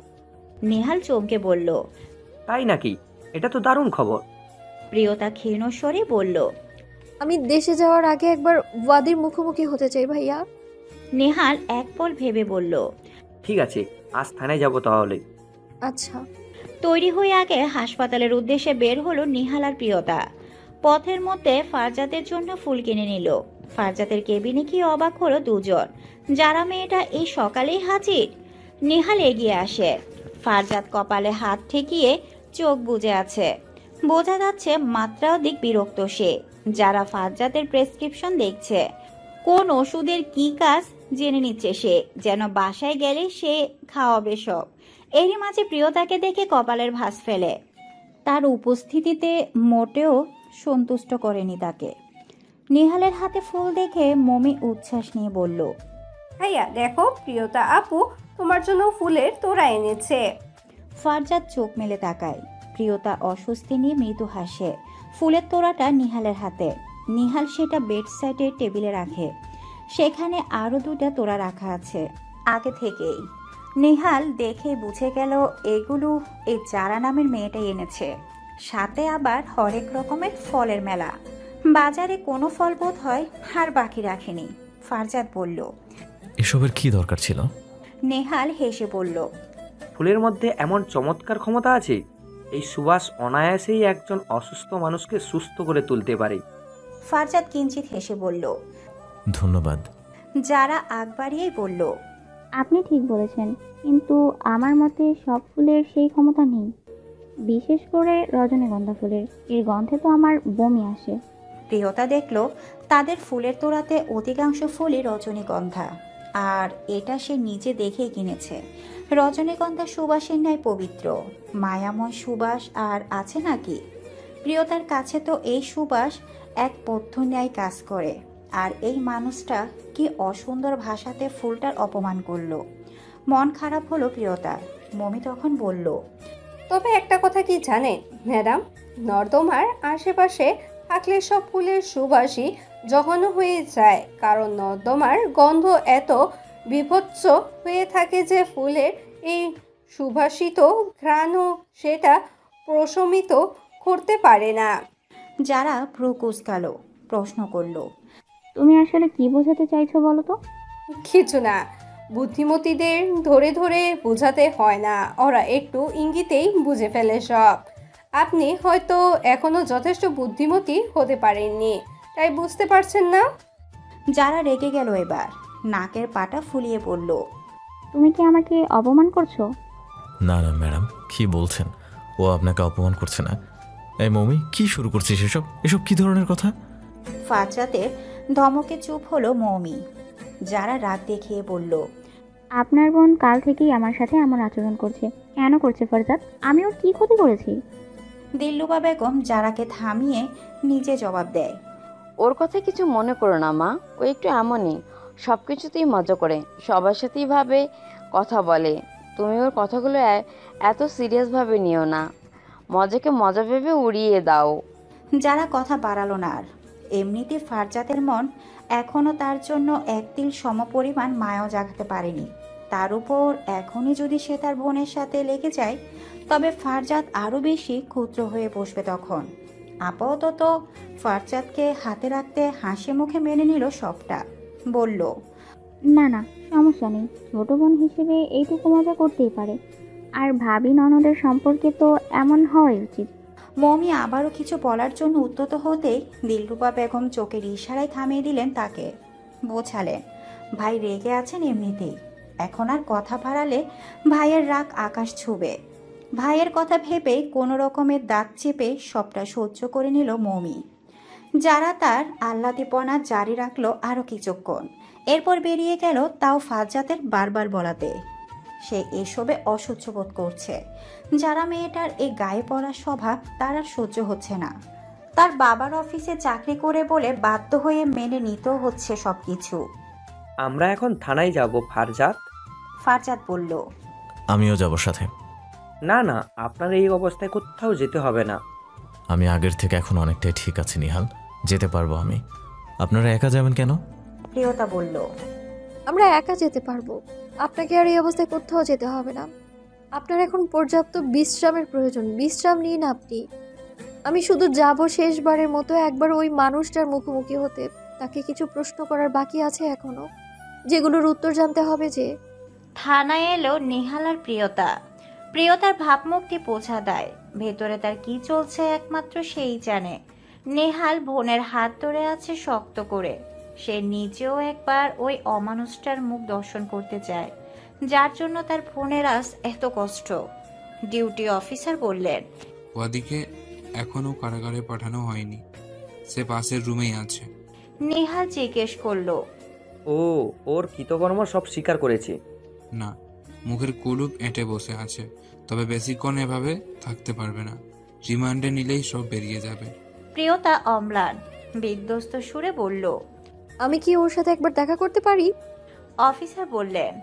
নিহাল চমকে বলল,
তাই নাকি? এটা তো দারুণ খবর।
প্রিয়তা ক্ষীণ স্বরে বলল,
আমি দেশে যাওয়ার আগে একবার ওয়াদির মুখোমুখি হতে চাই ভাইয়া।
নিহাল এক পল ভেবে বলল,
ঠিক আছে, আজ থানায় যাব তাহলে।
আচ্ছা।
তৈরি হয়ে আগে হাসপাতালের উদ্দেশ্যে বের হলো নিহাল আর প্রিয়তা। পথের মধ্যে ফারজাদের জন্য ফুল কিনে নিল। ফারজাদের কেবিনে কি অবাক হলো দুজন। যারা মেয়েটা এই সকালেই হাজির। নিহাল এগিয়ে আসে। ফারজাদ কপালে হাত ঠেকিয়ে চোখ বুজে আছে। বোঝা যাচ্ছে মাত্রাধিক বিরক্ত সে। যারা ফারজাদের প্রেসক্রিপশন দেখছে, কোন ওষুধের কি কাজ জেনে নিচ্ছে সে, যেন বাসায় গেলে সে খাওয়াবে সব। এরই মাঝে প্রিয়তাকে দেখে কপালের ভাঁজ ফেলে। তার উপস্থিতিতে মোটেও সন্তুষ্ট করেনি তাকে। নিহালের হাতে ফুল দেখে মমি উচ্ছ্বাস নিয়ে বলল,
ভাইয়া দেখো, প্রিয়তা আপু তোমার জন্য ফুলের তোড়া এনেছে।
ফারজাদ চোখ মেলে তাকায়। প্রিয়তা অস্বস্তি নিয়ে মৃদু হাসে। ফুলের তোড়াটা নিহালের হাতে। নিহাল সেটা বেড সাইডে টেবিলে রাখে। সেখানে আরো দুটা তোড়া রাখা আছে আগে থেকেই। নিহাল দেখে বুঝে গেল এগুলো এই যারা নামের মেয়েটাই এনেছে। সাথে আবার হরেক রকমের ফলের মেলা। বাজারে কোনো ফল বোধ হয় আর বাকি রাখেনি। ফারজাদ বলল,
এসবের কি দরকার ছিল?
নেহাল হেসে বলল,
ফুলের মধ্যে এমন চমৎকার ক্ষমতা আছে, এই সুবাস অনায়াসেই একজন অসুস্থ মানুষকে সুস্থ করে তুলতে পারে।
ফারজাদ কিঞ্চিত হেসে বলল,
ধন্যবাদ।
যারা আগ বাড়িয়েই বলল,
আপনি ঠিক বলেছেন, কিন্তু আমার মতে সব ফুলের সেই ক্ষমতা নেই। বিশেষ করে রজনীগন্ধা ফুলের, এর গন্ধে তো আমার বমি আসে।
প্রিয়তা দেখল তাদের ফুলের তোড়াতে অধিকাংশ ফুলই রজনীগন্ধা। আর এটা সে নিজে দেখেই কিনেছে। রজনীগন্ধা সুবাসের ন্যায় পবিত্র, মায়াময় সুবাস আর আছে নাকি? প্রিয়তার কাছে তো এই সুবাস এক পথ্য ন্যায় কাজ করে। আর এই মানুষটা কি অসুন্দর ভাষাতে ফুলটার অপমান করলো। মন খারাপ হলো প্রিয়তার। মমি তখন বলল,
তবে একটা কথা কি জানেন ম্যাডাম, নর্দমার আশেপাশে থাকলে সব ফুলের সুবাসই জঘন্য হয়ে যায়। কারণ নর্দমার গন্ধ এত বিভৎস হয়ে থাকে যে ফুলের এই সুবাসিত ঘ্রাণও সেটা প্রশমিত করতে পারে না।
যারা ভ্রু কুঁচকালো, প্রশ্ন করলো,
তুমি আসলে কি বোঝাতে চাইছো বলো তো?
কিছু না, বুদ্ধিমতীদের ধরে ধরে বোঝাতে হয় না, ওরা একটু ইঙ্গিতেই বুঝে ফেলে সব। আপনি হয়তো এখনো যথেষ্ট বুদ্ধিমতী হতে পারেননি, তাই বুঝতে পারছেন না।
যারা রেগে গেল এবার, নাকের পাটা ফুলিয়ে পড়ল।
তুমি কি আমাকে অপমান করছো?
না না ম্যাডাম, কি বলছেন? ও আপনাকে অপমান করছে না। এই মমি, কি শুরু করছিস এসব? এসব কি ধরনের কথা?
ফারজাতের ধমকে চুপ হলো মৌমি। যারা রাগ দেখিয়ে বলল,
আপনার বোন কাল থেকেই আমার সাথে এমন আচরণ করছে। কেন করছে ফারজাদ? আমি ওর কি ক্ষতি করেছি?
দিলরুবা বেগম যারাকে থামিয়ে নিজে জবাব দেয়,
ওর কথা কিছু মনে করো না মা, ও একটু এমনই, সব কিছুতেই মজা করে, সবার সাথেই ভাবে কথা বলে। তুমি ওর কথাগুলো এত সিরিয়াসভাবে নিও না, মজাকে মজা ভেবে উড়িয়ে দাও।
যারা কথা বাড়ালো না আর। এমনিতে ফারজাতের মন এখনো তার জন্য এক তিল সমপরিমাণ মায়াও জাগাতে পারেনি। তার উপর এখনই যদি সে তার বোনের সাথে লেগে যায়, তবে ফারজাত আরও বেশি ক্ষুদ্র হয়ে বসবে তখন। আপাতত ফারজাতকে হাতে রাখতে হাসি মুখে মেনে নিল সবটা। বলল,
না না, সমস্যা নেই, ছোট বোন হিসেবে এইটুকু মজা করতেই পারে। আর ভাবি ননদের সম্পর্কে তো এমন হওয়াই উচিত।
মমি আবারও কিছু বলার জন্য উদ্যত হতেই দিলরুবা বেগম চোখের ইশারায় থামিয়ে দিলেন তাকে। বোঝালেন, ভাই রেগে আছেন এমনিতেই, এখন আর কথা বাড়ালে ভাইয়ের রাগ আকাশ ছুবে। ভাইয়ের কথা ভেবে কোনো রকমের দাঁত চেপে সবটা সহ্য করে নিল মমি। যারা তার আহ্লাদীপনা জারি রাখলো আরও কিছুক্ষণ, এরপর বেরিয়ে গেল, তাও ফারজাতের বারবার বলাতে। সে এসবে অসহ্য বোধ করছে। যারা মেয়েটার এই গায়ে পড়া স্বভাব তার আর সহ্য হচ্ছে না। তার বাবার অফিসে চাকরি করে বলে বাধ্য হয়ে মেনে নিতেও হচ্ছে সবকিছু।
আমরা এখন থানায় যাব ফারজাত।
ফারজাত বলল,
আমিও যাব সাথে।
না না, আপনার এই অবস্থায় কোথাও যেতে হবে না।
আমি আগের থেকে এখন অনেকটাই ঠিক আছি নিহাল, যেতে পারবো আমি। আপনারা একা যাবেন কেন?
প্রিয়তা বলল,
আমরা একা যেতে পারবো, আপনাকে আর এই অবস্থায় কোথাও যেতে হবে না। আপনার এখন পর্যাপ্ত বিশ্রামের প্রয়োজন, বিশ্রাম নিন আপনি। আমি শুধু যাব শেষবারের মতো একবার ওই মানুষটার মুখোমুখি হতে। তাকে কিছু প্রশ্ন করার বাকি আছে এখনো, যেগুলোর উত্তর জানতে হবে। যে
থানায় এলো নিহাল আর প্রিয়তা। প্রিয়তার ভাবমুক্তি পৌঁছা দেয়, ভেতরে তার কি চলছে একমাত্র সেই জানে। নেহাল বোনের হাত ধরে আছে শক্ত করে। সে নিজেও একবার ওই অমানুষটার মুখ দর্শন করতে চায়, যার জন্য তার বোনের আজ এত কষ্ট। ডিউটি অফিসার বললেন,
ওদিকে এখনো কারাগারে পাঠানো হয়নি, সে পাশের রুমেই আছে।
নেহাল জিজ্ঞেস করলো,
ও ওর কৃতকর্ম সব স্বীকার করেছে?
না, মুখের কুলুপ এঁটে বসে আছে, তবে বেশিক্ষণ এভাবে থাকতে পারবে না। রিমান্ডে নিলেই সব বেরিয়ে যাবে।
প্রিয়তা অম্লান বিধ্বস্ত সুরে বলল,
আমি কি ওর সাথে একবার দেখা করতে পারি?
অফিসার বললেন,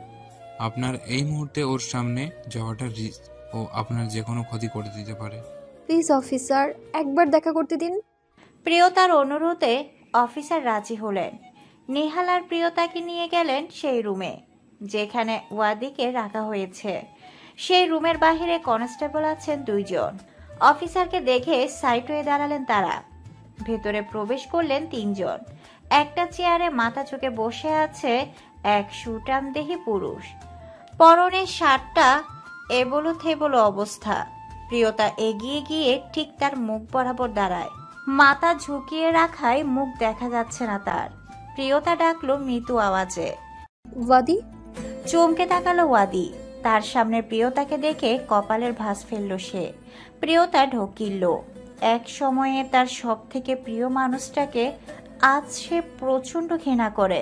আপনার এই মুহূর্তে ওর সামনে যাওয়াটা রিস্ক, ও আপনার যে কোনো ক্ষতি করে দিতে পারে।
প্লিজ অফিসার, একবার দেখা করতে দিন।
প্রিয়তার অনুরোধে অফিসার রাজি হলেন। নেহাল আর প্রিয়তাকে নিয়ে গেলেন সেই রুমে যেখানে ওয়াদিকে রাখা হয়েছে। সেই রুমের বাহিরে কনস্টেবল আছেন 2 জন। অফিসারকে দেখে সাইড হয়ে দাঁড়ালেন তারা। ভেতরে প্রবেশ করলেন 3 জন। একটা চেয়ারে মাথা ঝুঁকে বসে আছে এক সুঠামদেহী পুরুষ। পরনের শার্টটা এবলো থেবলো অবস্থা। প্রিয়তা এগিয়ে গিয়ে ঠিক তার মুখ বরাবর দাঁড়ায়। মাথা ঝুঁকিয়ে রাখায় মুখ দেখা যাচ্ছে না তার। প্রিয়তা ডাকলো মৃদু আওয়াজে,
ওয়াদি।
চমকে তাকালো ওয়াদি। তার সামনে প্রিয়তাকে দেখে কপালের ভাঁজ ফেলল সে। প্রিয়তা ঢকিল। এক সময়ে তার সব থেকে প্রিয় মানুষটাকে আজ সে প্রচণ্ড ঘৃণা করে।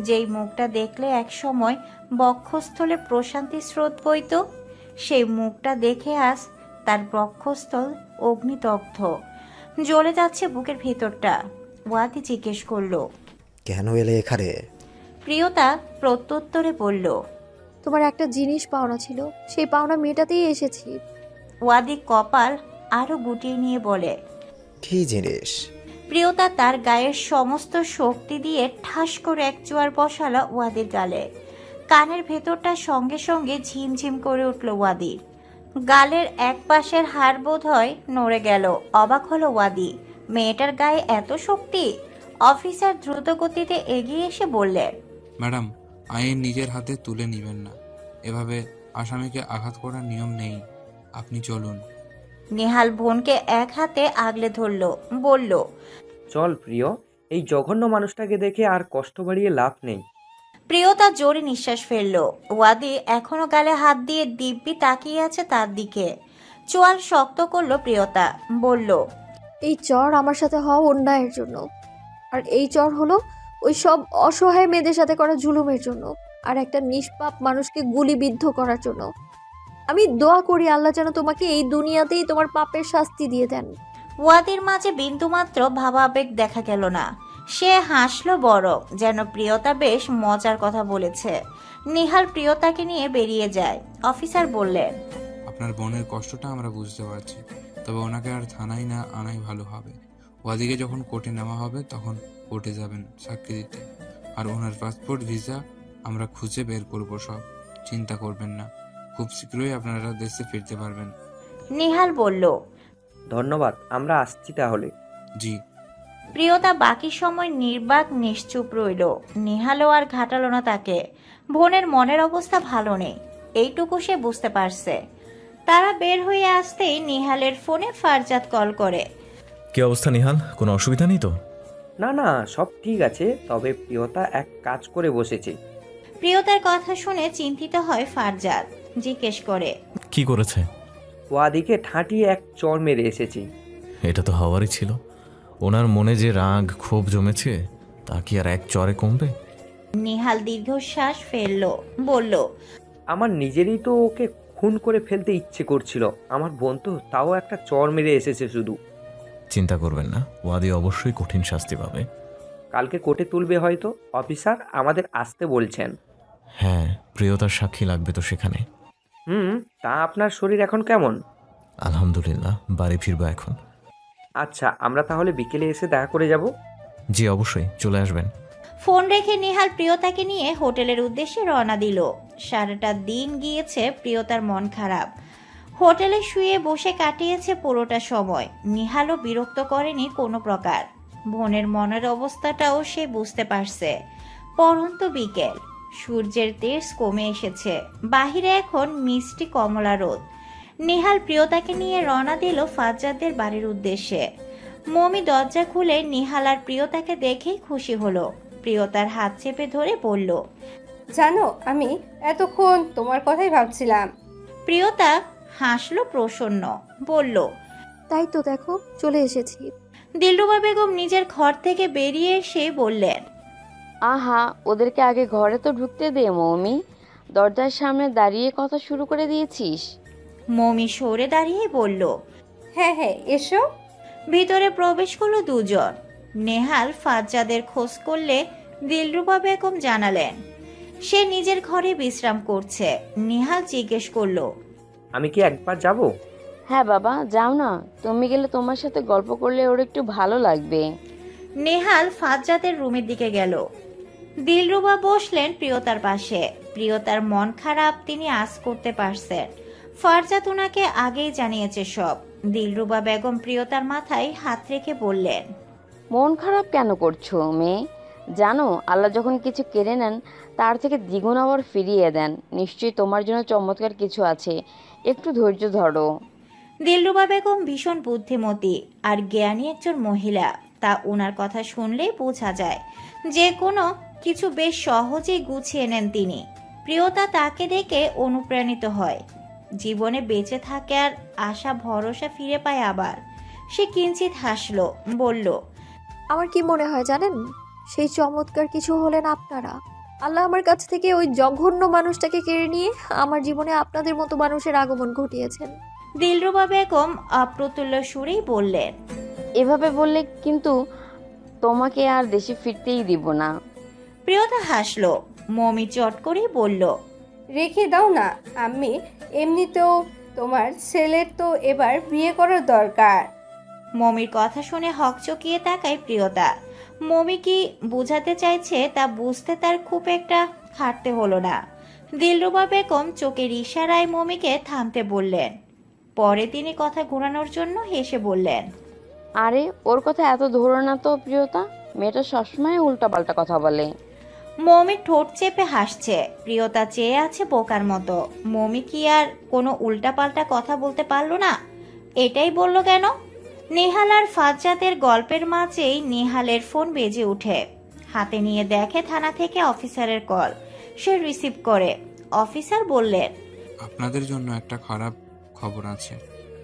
যেই মুখটা দেখলে এক সময় বক্ষস্থলে প্রশান্তি স্রোত বইত, সেই মুখটা দেখে আজ তার বক্ষস্থল অগ্নিদগ্ধ, জ্বলে যাচ্ছে বুকের ভেতরটা। ওয়াদি জিজ্ঞেস করলো,
কেন এলে এখানে?
প্রিয়তা প্রত্যুত্তরে বলল,
তোমার একটা জিনিস পাওনা ছিল, সেই পাওনা মেটাতেই এসেছি।
ওয়াদি কপাল আরো গুটিয়ে নিয়ে বলে,
কি জিনিস?
প্রিয়তা তার গায়ের সমস্ত শক্তি দিয়ে ঠাস করে এক চুয়ার বসালো ওয়াদির গালে। কানের ভেতরটা সঙ্গে সঙ্গে ঝিমঝিম করে উঠল ওয়াদির। গালের এক পাশের হাড় বোধ হয় নড়ে গেল। অবাক হলো ওয়াদি, মেয়েটার গায়ে এত শক্তি। অফিসার দ্রুত গতিতে এগিয়ে এসে বললেন,
ম্যাডাম, আইন নিজের হাতে তুলে নেবেন না। এভাবে আসামিকে আঘাত করার নিয়ম নেই। আপনি চলুন।
নেহাল বোনকে এক হাতে আগলে ধরল, বলল,
চল প্রিয়, এই জঘন্য মানুষটাকে দেখে আর কষ্ট বাড়িয়ে লাভ নেই।
প্রিয়তা জোরে নিঃশ্বাস ফেলল। ওয়াদি এখনো গালে হাত দিয়ে দিব্যি তাকিয়ে আছে তার দিকে। চোয়াল শক্ত করলো প্রিয়তা, বলল,
এই চর আমার সাথে হওয়া অন্যায়ের জন্য, আর এই চর হলো ওই সব অসহায় মেয়েদের সাথে করা জুলুমের জন্য, আর একটা নিষ্পাপ মানুষকে গুলিবিদ্ধ করার জন্য। আমি দোয়া করি আল্লাহ যেন তোমাকে এই দুনিয়াতেই তোমার পাপের শাস্তি দিয়ে দেন।
ওয়াদির মাঝে বিন্দুমাত্র ভাবাবেগ দেখা গেল না। সে হাসলো বড়, যেন প্রিয়তা বেশ মজার কথা বলেছে। নিহাল প্রিয়তাকে নিয়ে বেরিয়ে যায়। অফিসার বললেন,
আপনার বোনের কষ্টটা আমরা বুঝতে পারছি, তবে ওনাকে আর থানায় না আনাই ভালো হবে। ওয়াদিকে যখন কোর্টে নেওয়া হবে তখন কোর্টে যাবেন সাক্ষী দিতে, আর ওনার পাসপোর্ট ভিসা আমরা খুঁজে বের করবো। সব চিন্তা করবেন না, খুব শীঘ্রই আপনারা দেশে ফিরতে পারবেন।
নিহাল বলল,
ধন্যবাদ, আমরা আসছি তাহলে।
জি।
প্রিয়তা বাকি সময় নির্বাক নিশ্চুপ রইল। নিহালও আর ঘাটালো না তাকে। বোনের মনের অবস্থা ভালো নেই, এইটুকু সে বুঝতে পারছে। তারা বের হয়ে আসতেই নিহালের ফোনে ফারজাদ কল করে।
কি অবস্থা নিহাল, কোনো অসুবিধা নেই তো?
না না, সব ঠিক আছে, তবে প্রিয়তা এক কাজ করে বসেছে।
প্রিয়তার কথা শুনে চিন্তিত হয় ফারজাদ, জিজ্ঞেস করে,
কি করেছে?
ওয়াদিকে ঠাঁটিয়ে এক চর মেরে এসেছি।
এটা তো হওয়ারই ছিল। ওনার মনে যে রাগ ক্ষোভ জমেছে তা কি আর এক চরে কমবে?
নিহাল দীর্ঘশ্বাস ফেলল, বলল,
আমার নিজেরই তো ওকে খুন করে ফেলতে ইচ্ছে করছিল। আমার বোন তো তাও একটা চর মেরে এসেছে শুধু।
চিন্তা করবেন না, ওয়াদি অবশ্যই কঠিন শাস্তি পাবে।
কালকে কোর্টে তুলবে হয়তো। অফিসার আমাদের আসতে বলছেন।
হ্যাঁ, প্রিয়তার সাক্ষী লাগবে তো সেখানে।
তা আপনার শরীর এখন কেমন?
আলহামদুলিল্লাহ, বাড়ি ফিরবো এখন।
আচ্ছা, আমরা তাহলে বিকেলে এসে দেখা করে যাব।
জি অবশ্যই, চলে আসবেন।
ফোন রেখে নিহাল প্রিয়তাকে নিয়ে হোটেলের উদ্দেশ্যে রওনা দিল। সারাটা দিন গিয়েছে প্রিয়তার মন খারাপ। হোটেলে শুয়ে বসে কাটিয়েছে পুরোটা সময়। নিহালও বিরক্ত করেনি কোনো প্রকার। বোনের মনের অবস্থাটাও সে বুঝতে পারছে। পরন্ত বিকেল, সূর্যের তেজ কমে এসেছে। বাহিরে এখন মিষ্টি কমলা রোদ। নিহাল প্রিয়তাকে নিয়ে রওনা দিল ফাজ্জাদের বাড়ির উদ্দেশ্যে। মমি দরজা খুলে নিহাল আর প্রিয়তাকে দেখেই খুশি হলো। প্রিয়তার হাত চেপে ধরে বলল,
জানো, আমি এতক্ষণ তোমার কথাই ভাবছিলাম।
প্রিয়তা হাসলো প্রসন্ন, বলল,
তাই তো দেখো, চলে এসেছি।
দিলরুবা বেগম নিজের ঘর থেকে বেরিয়ে এসে বললেন,
আহা, ওদেরকে আগে ঘরে তো ঢুকতে দে মৌমি। দরজার সামনে দাঁড়িয়ে কথা শুরু করে দিয়েছিস।
মমি সরে দাঁড়িয়ে বলল,
হ্যাঁ হ্যাঁ, এসো।
ভিতরে প্রবেশ করলো দুজন। নেহাল ফাজ্জাদের খোঁজ করলে দিলরুবা বেগম জানালেন সে নিজের ঘরে বিশ্রাম করছে। নেহাল জিজ্ঞেস করলো,
আমি কি একবার যাব?
হ্যাঁ বাবা, যাও না। তুমি গেলে তোমার সাথে গল্প করলে ওর একটু ভালো লাগবে।
নেহাল ফাজ্জাদের রুমের দিকে গেল। দিলরুবা বসলেন প্রিয়তার পাশে। প্রিয়তার মন খারাপ তিনি আজ করতে পারছেন। ফারজাদ উনাকে আগেই জানিয়েছে সব। দিলরুবা বেগম প্রিয়তার মাথায় হাত রেখে বললেন,
মন খারাপ কেন করছো মেয়ে? জানো, আল্লাহ যখন কিছু কেড়ে নেন তার থেকে দ্বিগুণ আবার ফিরিয়ে দেন। নিশ্চয়ই তোমার জন্য চমৎকার কিছু আছে, একটু ধৈর্য ধরো।
দিলরুবা বেগম ভীষণ বুদ্ধিমতী আর জ্ঞানী একজন মহিলা। তা উনার কথা শুনলেই বোঝা যায়। যে কোনো কিছু বেশ সহজেই গুছিয়ে নেন তিনি। প্রিয়তা তাকে দেখে অনুপ্রাণিত হয়। জীবনে বেঁচে থাকে আর আশা ভরসা ফিরে পায় আবার। সে কিঞ্চিত হাসলো, বলল,
আমার কি মনে হয় জানেন, সেই চমৎকার কিছু হলেন আপনারা। আল্লাহ আমার কাছ থেকে ওই জঘন্য মানুষটাকে কেড়ে নিয়ে আমার জীবনে আপনাদের মতো মানুষের আগমন ঘটিয়েছেন।
দিলরুবা বেগম অপ্রতুল্য সুরেই বললেন,
এভাবে বললে কিন্তু তোমাকে আর দেশে ফিরতেই দিব না।
প্রিয়তা হাসলো। মমি চট করে বলল,
রেখে দাও না আম্মি, এমনিতেও তোমার ছেলের তো এবার বিয়ে করার দরকার।
মমির কথা শুনে হকচকিয়ে তাকায় প্রিয়তা। মমি কি বোঝাতে চাইছে তা বুঝতে তার খুব একটা খাটতে হলো না। দিলরুবা বেগম চোখের ইশারায় মমিকে থামতে বললেন। পরে তিনি কথা ঘোরানোর জন্য হেসে বললেন,
আরে ওর কথা এত ধরো না তো প্রিয়তা, মেয়েটা সবসময় উল্টাপাল্টা কথা বলে।
মমি ঠোঁট চেপে হাসছে। প্রিয়তা চেয়ে আছে বোকার মতো। মমি কি আর কোনো উল্টাপাল্টা কথা বলতে পারলো না? এটাই বলল কেন? নেহাল আর ফাজ্জাতের গল্পের মাঝেই নেহালের ফোন বেজে ওঠে। হাতে নিয়ে দেখে থানা থেকে অফিসারের কল। সে রিসিভ করে। অফিসার বললেন,
আপনাদের জন্য একটা খারাপ খবর আছে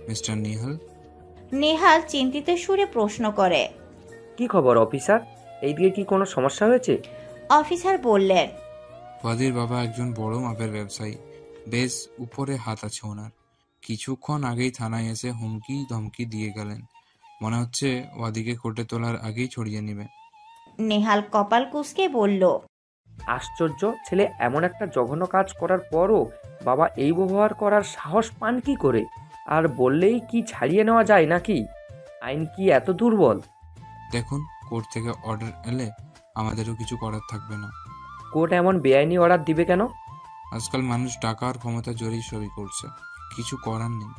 মিস্টার নিহাল।
নেহাল চিন্তিত সুরে প্রশ্ন করে,
কি খবর অফিসার? এইদিকে কি কোনো সমস্যা হয়েছে?
অফিসার বললেন,
ওয়াদির বাবা একজন বড় মাপের ব্যবসায়ী, বেশ উপরে হাত আছে ওনার। কিছুক্ষণ আগেই থানায় এসে হুমকি ধমকি দিয়ে গেলেন। মনে হচ্ছে ওয়াদিকে কোর্টে তোলার আগেই ছড়িয়ে নেবে।
নেহাল কপাল কুঁচকে বলল,
আশ্চর্য, ছেলে এমন একটা জঘন্য কাজ করার পরও বাবা এই ব্যবহার করার সাহস পান কি করে? আর বললেই কি ছাড়িয়ে নেওয়া যায় নাকি? আইন কি এত দুর্বল?
দেখুন, কোর্ট থেকে অর্ডার এলে আমাদেরও কিছু করার থাকবে না।
কোর্ট এমন বেআইনি অর্ডার দিবে কেন?
আজকাল মানুষ টাকা আর ক্ষমতা জোরেই সবই করছে, কিছু করার নেই।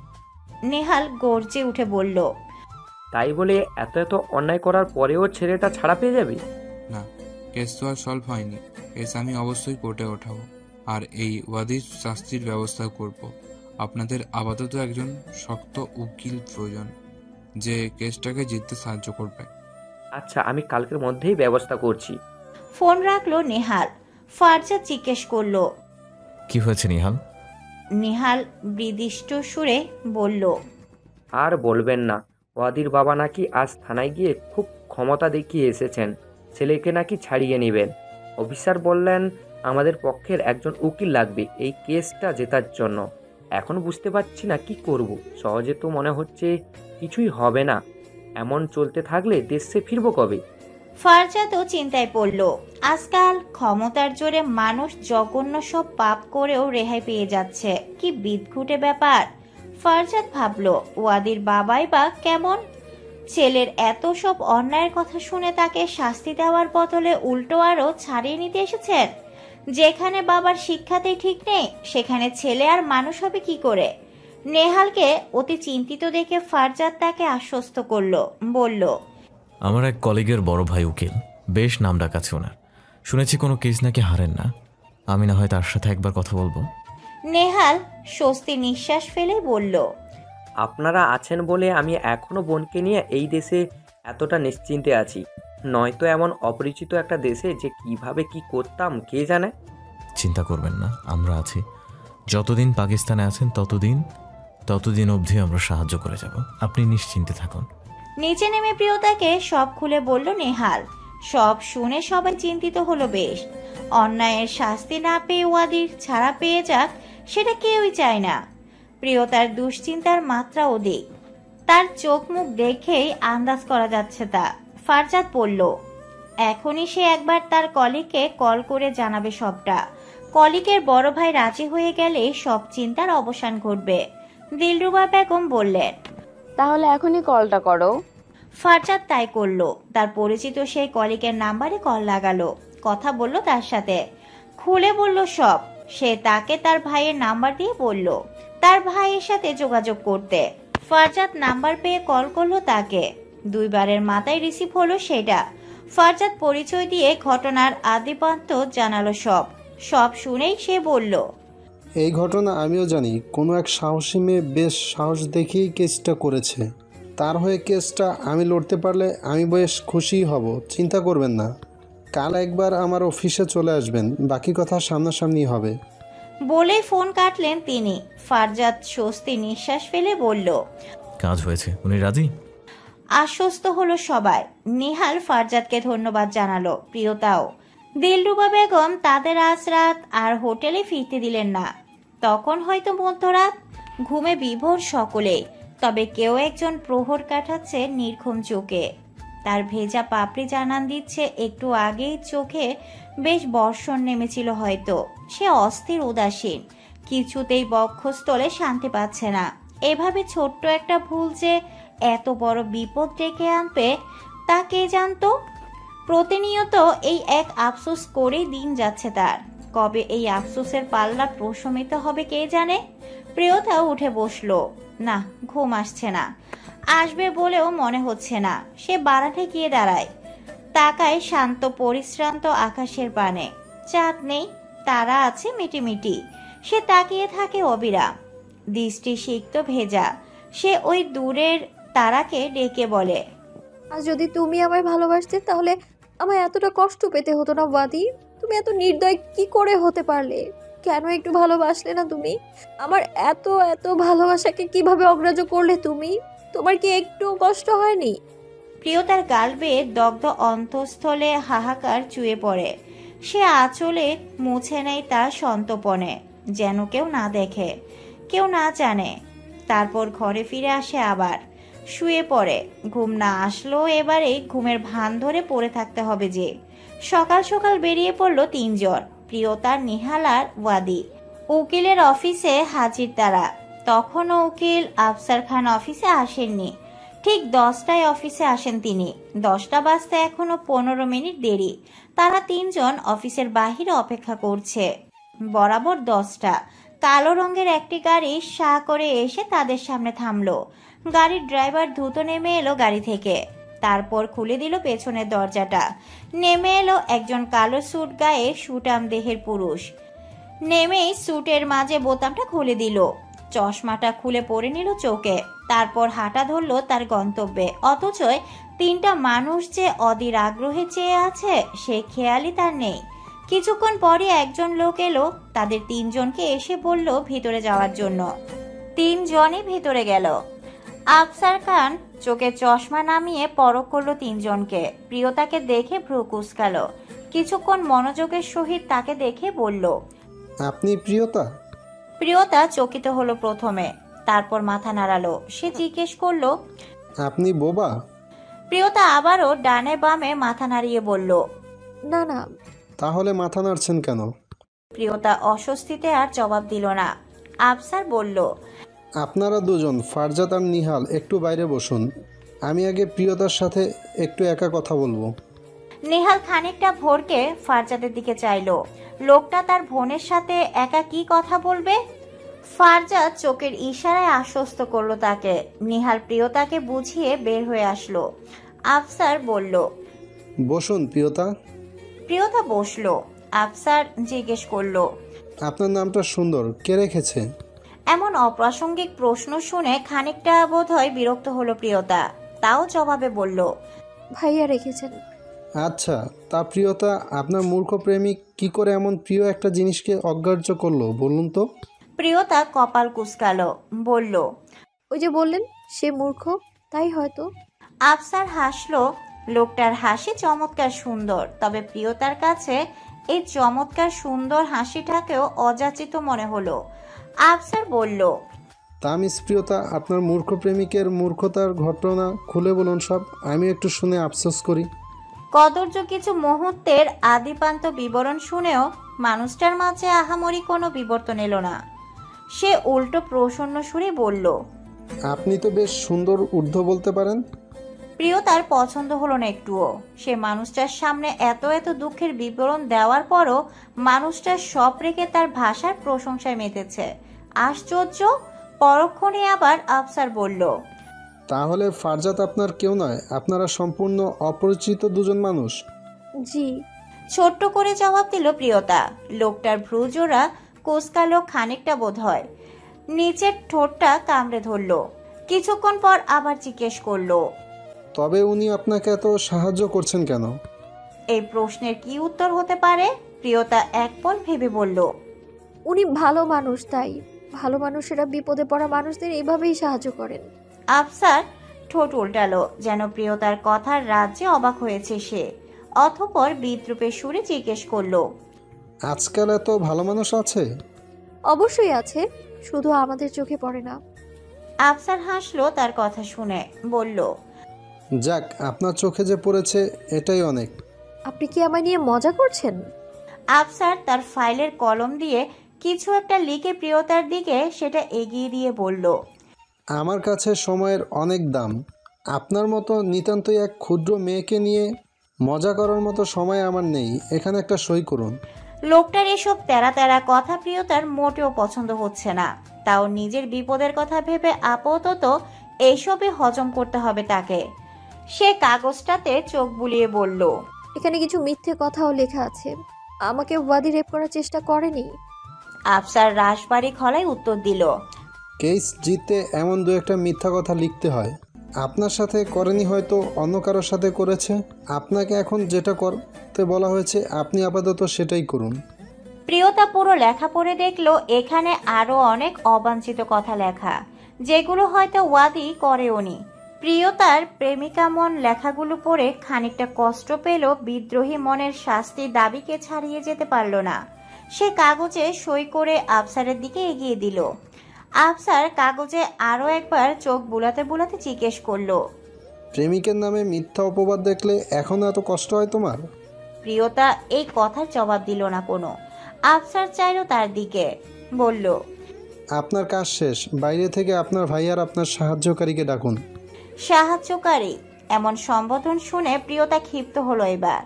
নেহাল গর্জে উঠে বলল,
তাই বলে এত এত অন্যায় করার পরেও ছেলেটা ছাড়া পেয়ে যাবে?
না, কেস তো আর সলভ হয়নি। কেস আমি অবশ্যই কোর্টে ওঠাবো, আর এই ওয়াদির শাস্তির ব্যবস্থা করব। আপনাদের আপাতত একজন শক্ত উকিল প্রয়োজন, যে কেসটাকে জিততে সাহায্য করবে।
আচ্ছা, আমি কালকের মধ্যেই ব্যবস্থা করছি।
ফোন রাখলো নেহাল। ফারজাদ জিজ্ঞেস করলো,
কি হয়েছে নিহাল?
নেহাল বিদিষ্ট সুরে বলল,
আর বলবেন না, ওয়াদির বাবা নাকি আজ থানায় গিয়ে খুব ক্ষমতা দেখিয়ে এসেছেন। ছেলেকে নাকি ছাড়িয়ে নেবেন। অফিসার বললেন আমাদের পক্ষের একজন উকিল লাগবে এই কেসটা জেতার জন্য। এখন বুঝতে পারছি না কি করব। সহজে তো মনে হচ্ছে কিছুই হবে না। এমন চলতে থাকলে দেশে ফিরবো কবে?
ফারজাদও চিন্তায় পড়ল। আজকাল ক্ষমতার জোরে মানুষ জঘন্য সব পাপ করেও রেহাই পেয়ে যাচ্ছে। কি বিদঘুটে ব্যাপার। ফারজাদ ভাবল, ওয়াদির বাবাই বা কেমন? ছেলের এত সব অন্যায়ের কথা শুনে তাকে শাস্তি দেওয়ার বদলে উল্টো আরো ছাড়িয়ে নিতে এসেছেন। যেখানে বাবার শিক্ষাতেই ঠিক নেই, সেখানে ছেলে আর মানুষ হবে কি করে? নেহালকে অতি চিন্তিত দেখে ফারজাদ তাকে আশ্বস্ত করলো, বলল,
আমার এক কলিগের বড় ভাই উকিল, বেশ নামডাক আছে ওনার। শুনেছি কোনো কেস নাকি হারেন না। আমি না হয় তার সাথে একবার কথা বলবো।
নেহাল স্বস্তি নিঃশ্বাস ফেলে বলল,
আপনারা আছেন বলে আমি এখনো বোনকে নিয়ে এই দেশে এতটা নিশ্চিন্তে আছি। নয়তো এমন অপরিচিত একটা দেশে যে কিভাবে কি করতাম কে জানে।
চিন্তা করবেন না, আমরা আছি। যতদিন পাকিস্তানে আছেন ততদিন অবধি আমরা সাহায্য করে যাব। আপনি নিশ্চিন্তে থাকুন।
নিচে নেমে প্রিয়তাকে সব খুলে বলল নেহাল। সব শুনে সবাই চিন্তিত হলো বেশ। অন্যায়ের শাস্তি না পেয়ে ওয়াদির ছাড়া পেয়ে যাক, সেটা কেউই চায় না। প্রিয়তার দুশ্চিন্তার মাত্রা অধিক। তার চোখ মুখ দেখেই আন্দাজ করা যাচ্ছে তা। ফারজাদ বলল, এখনই সে একবার তার কলিগকে কল করে জানাবে সবটা। কলিগের বড় ভাই রাজি হয়ে গেলে সব চিন্তার অবসান ঘটবে। দিলরুবা বেগম বললেন,
তাহলে এখনই কলটা করো।
ফারজাদ তাই করলো। তার পরিচিত সেই কলিগের নাম্বারে কল লাগালো। কথা বলল তার সাথে, খুলে বলল সব। সে তাকে তার ভাইয়ের নাম্বার দিয়ে বলল তার ভাইয়ের সাথে যোগাযোগ করতে। ফারজাদ নাম্বার পেয়ে কল করলো তাকে। দুইবারের মাথায় রিসিভ হলো সেটা। ফারজাদ পরিচয় দিয়ে ঘটনার আদিপান্ত জানালো সব শুনেই সে বলল,
এই ঘটনা আমিও জানি। কোনো এক সাহসী মেয়ে বেশ সাহস দেখিয়েই কেসটা করেছে। তার হয়ে কেসটা আমি লড়তে পারলে আমি বেশ খুশি হব। চিন্তা করবেন না। কাল একবার আমার অফিসে চলে আসবেন, বাকি কথা সামনাসামনি হবে।
বলেই ফোন কাটলেন তিনি। ফারজাদ স্বস্তি নিঃশ্বাস ফেলে বলল,
কাজ হয়েছে, উনি রাজি।
আশ্বস্ত হলো সবাই। নিহাল ফারজাদকে ধন্যবাদ জানালো, প্রিয়তাও। দিলরুবা বেগম তাদের আজ রাত আর হোটেলে ফিরতে দিলেন না। তখন হয়তো মধ্যরাত, ঘুমে বিভোর সকলে। তবে কেউ একজন প্রহর কাটাচ্ছে নির্ঘুম চোখে। তার ভেজা পাপড়ি জানান দিচ্ছে একটু আগেই চোখে বেশ বর্ষণ নেমেছিল হয়তো। সে অস্থির উদাসীন, কিছুতেই বক্ষস্থলে শান্তি পাচ্ছে না। এভাবে ছোট্ট একটা ভুল যে এত বড় বিপদ ডেকে আনবে তা কে জানতো। প্রতিনিয়ত এই এক আফসোস করেই দিন যাচ্ছে তার। কবে এই আফসোসের পাল্লা প্রশমিত হবে কে জানে। প্রিয়তা উঠে বসলো। না, ঘুম আসছে না, আসবে বলেও মনে হচ্ছে না। সে বারান্দায় গিয়ে দাঁড়ায়, তাকায় শান্ত পরিশ্রান্ত আকাশের পানে। চাঁদ নেই, তারা আছে মিটিমিটি। সে তাকিয়ে থাকে অবিরাম, দৃষ্টি সিক্ত ভেজা। সে ওই দূরের তারাকে ডেকে বলে,
আর যদি তুমি আমায় ভালোবাসতে তাহলে আমায় এতটা কষ্ট পেতে হতো না ওয়াদি। তুমি এত নির্দয় কি করে হতে পারলে? কেন একটু ভালোবাসলে না তুমি? আমার এত এত ভালোবাসাকে কিভাবে অগ্রাহ্য করলে তুমি? তোমার কি একটু কষ্ট হয়নি?
প্রিয়তার গাল বেয়ে দগ্ধ অন্তঃস্থলে হাহাকার চুয়ে পড়ে। সে আঁচলে মুছে নেয় তার সন্তপনে, যেন কেউ না দেখে, কেউ না জানে। তারপর ঘরে ফিরে আসে, আবার শুয়ে পড়ে। ঘুম না আসলেও এবারে ঘুমের ভান ধরে পড়ে থাকতে হবে যে। সকাল সকাল বেরিয়ে পড়লো তিনজন, প্রিয়তা, নিহাল আর ওয়াদি। উকিলের অফিসে হাজির তারা। তখনও উকিল আফসার খান অফিসে আসেননি। ঠিক 10টায় অফিসে আসেন তিনি। 10টা বাজতে এখনো 15 মিনিট দেরি। তারা তিনজন অফিসের বাহিরে অপেক্ষা করছে। বরাবর 10টা। কালো রঙের একটি গাড়ি সা করে এসে তাদের সামনে থামলো। গাড়ির ড্রাইভার দ্রুত নেমে এলো গাড়ি থেকে, তারপর খুলে দিল পেছনের দরজাটা। নেমে এলো একজন কালো স্যুট গায়ে সুটাম দেহের পুরুষ। নেমেই স্যুটের মাঝে বোতামটা খুলে দিল, চশমাটা খুলে পরে নিল চোখে। তারপর হাঁটা ধরলো তার গন্তব্যে। অথচ 3টা মানুষ যে অধীর আগ্রহে চেয়ে আছে সে খেয়ালই তার নেই। কিছুক্ষণ পরে একজন লোক এলো, তাদের 3জনকে এসে বলল ভিতরে যাওয়ার জন্য। 3জনই ভিতরে গেল। আফসার খান চোখে চশমা নামিয়ে পরখ করলো 3জনকে। প্রিয়তাকে দেখে ভ্রু কুঁচকালো। কিছুক্ষণ মনোযোগের সহিত তাকে দেখে বলল,
আপনি প্রিয়তা?
প্রিয়তা চকিত হলো প্রথমে, তারপর মাথা নাড়ালো। সে জিজ্ঞেস করলো,
আপনি বোবা?
প্রিয়তা আবারও ডানে বামে মাথা নাড়িয়ে বলল,
না না।
তাহলে মাথা নাড়ছেন কেন?
প্রিয়তা অস্বস্তিতে আর জবাব দিল না। আফসার বলল,
আপনারা দুজন, ফারজাত আর নিহাল, একটু বাইরে বসুন। আমি আগে প্রিয়তার সাথে একটু একা কথা বলবো।
নিহাল খানিকটা ভোরকে ফারজাদের দিকে চাইলো। লোকটা তার বোনের সাথে একা কি কথা বলবে? ফারজাদ চোখের ইশারায় আশ্বস্ত করলো তাকে। নিহাল প্রিয়তাকে বুঝিয়ে বের হয়ে আসলো। আফসার বলল,
বসুন প্রিয়তা।
প্রিয়তা বসলো। আফসার জিজ্ঞেস করলো,
আপনার নামটা সুন্দর, কে রেখেছে?
এমন অপ্রাসঙ্গিক প্রশ্ন শুনে খানিকটা বোধহয় বিরক্ত হলো প্রিয়তা। তাও জবাবে বলল,
ভাইয়া রেখেছেন।
আচ্ছা, তা প্রিয়তা, আপনার মূর্খ প্রেমিক কি করে এমন প্রিয় একটা জিনিসকে অগ্রাহ্য করলো বলুন তো?
প্রিয়তা কপাল কুঁচকালো, বলল,
ওই যে বললেন সে মূর্খ, তাই হয়তো।
আফসার হাসলো। লোকটার হাসি চমৎকার সুন্দর, তবে প্রিয়তার কাছে এই চমৎকার সুন্দর হাসিটাকেও অযাচিত মনে হলো। আফসার বলল,
তা মিস প্রিয়তা, আপনার মূর্খ প্রেমিকের মূর্খতার ঘটনা খুলে বলুন সব, আমি একটু শুনে আফসোস করি।
কদর্য কিছু মুহূর্তের আদিপান্ত বিবরণ শুনেও মানুষটার মাঝে আহামরি কোনো বিবর্তন এলো না। সে উল্টো প্রসন্ন সুরে বলল,
আপনি তো বেশ সুন্দর ঊর্ধ্ব বলতে পারেন।
প্রিয়তার পছন্দ হলো না একটুও। সে মানুষটার সামনে এত এত দুঃখের বিবরণ দেওয়ার পরও মানুষটার সব রেখে তার ভাষার প্রশংসায় মেতেছে। আশ্চর্য! পরক্ষণে আবার আফসার বলল,
তাহলে ফারজাত আপনার কেউ নয়, আপনারা সম্পূর্ণ অপরিচিত দুজন মানুষ?
জি।
ছোট্ট করে জবাব দিল প্রিয়তা। লোকটার ভ্রুজোড়া কোসকালো খানিকটা বোধ হয়। নিচের ঠোঁটটা কামড়ে ধরল। কিছুক্ষণ পর আবার জিজ্ঞেস করলো,
তবে উনি আপনাকে এত সাহায্য করছেন কেন?
এই প্রশ্নের কি উত্তর হতে পারে? প্রিয়তা এক পল ভেবে বলল,
উনি ভালো মানুষ, তাই ভালো মানুষেরা বিপদে পড়া মানুষদের এইভাবেই সাহায্য করেন।
আফসার ঠোঁট উল্টালো, যেন প্রিয়তার কথার রাজ্যে অবাক হয়েছে সে। অতঃপর বিদ্রুপের সুরে জিজ্ঞেস করলো,
আজকাল এত ভালো মানুষ আছে?
অবশ্যই আছে, শুধু আমাদের চোখে পড়ে না।
আফসার হাসলো তার কথা শুনে, বলল,
যাক, আপনার চোখে যে পড়েছে এটাই অনেক।
আপনি কি আমায় নিয়ে মজা করছেন?
আফসার তার ফাইলের কলম দিয়ে কিছু একটা লিখে প্রিয়তার দিকে সেটা এগিয়ে দিয়ে বলল,
আমার কাছে সময়ের অনেক দাম। আপনার মতো নিতান্তই এক ক্ষুদ্র মেয়েকে নিয়ে মজা করার মতো সময় আমার নেই। এখানে একটা সই করুন।
লোকটার এসব তেরা তেরা কথা প্রিয়তার মোটেও পছন্দ হচ্ছে না। তাও নিজের বিপদের কথা ভেবে আপাতত এইসবে হজম করতে হবে তাকে। সে কাগজটাতে চোখ বুলিয়ে বলল,
এখানে কিছু মিথ্যে কথাও লেখা আছে। আমাকে ওয়াদি রেপ করার চেষ্টা করেনি।
আফসার রাশবাড়ি খোলায় উত্তর দিল,
কেস জিততে এমন দু একটা মিথ্যা কথা লিখতে হয়। আপনার সাথে করেনি, হয়তো অন্য কারোর সাথে করেছে। আপনাকে এখন যেটা করতে বলা হয়েছে আপনি আপাতত সেটাই করুন।
প্রিয়তা পুরো লেখা পড়ে দেখলো এখানে আরো অনেক অবাঞ্ছিত কথা লেখা, যেগুলো হয়তো ওয়াদি করেওনি। প্রিয়তার প্রেমিকা মন লেখাগুলো পড়ে খানিকটা কষ্ট পেল। বিদ্রোহী মনের শাস্তির দাবিকে ছাড়িয়ে যেতে পারল না। সে কাগজে সই করে আফসারের দিকে এগিয়ে দিল। আফসার কাগজে আরো একবার চোখ বুলাতে বুলাতে জিজ্ঞেস করলো,
প্রেমিকের নামে মিথ্যা অপবাদ দেখলে এখনো এত কষ্ট হয় তোমার?
প্রিয়তা এই কথার জবাব দিল না কোনো। আফসার চাইলো তার দিকে, বলল,
আপনার কাজ শেষ। বাইরে থেকে আপনার ভাই আর আপনার সাহায্যকারীকে ডাকুন।
সাহায্যকারী? এমন সম্বোধন শুনে প্রিয়তা ক্ষিপ্ত হলো। এবার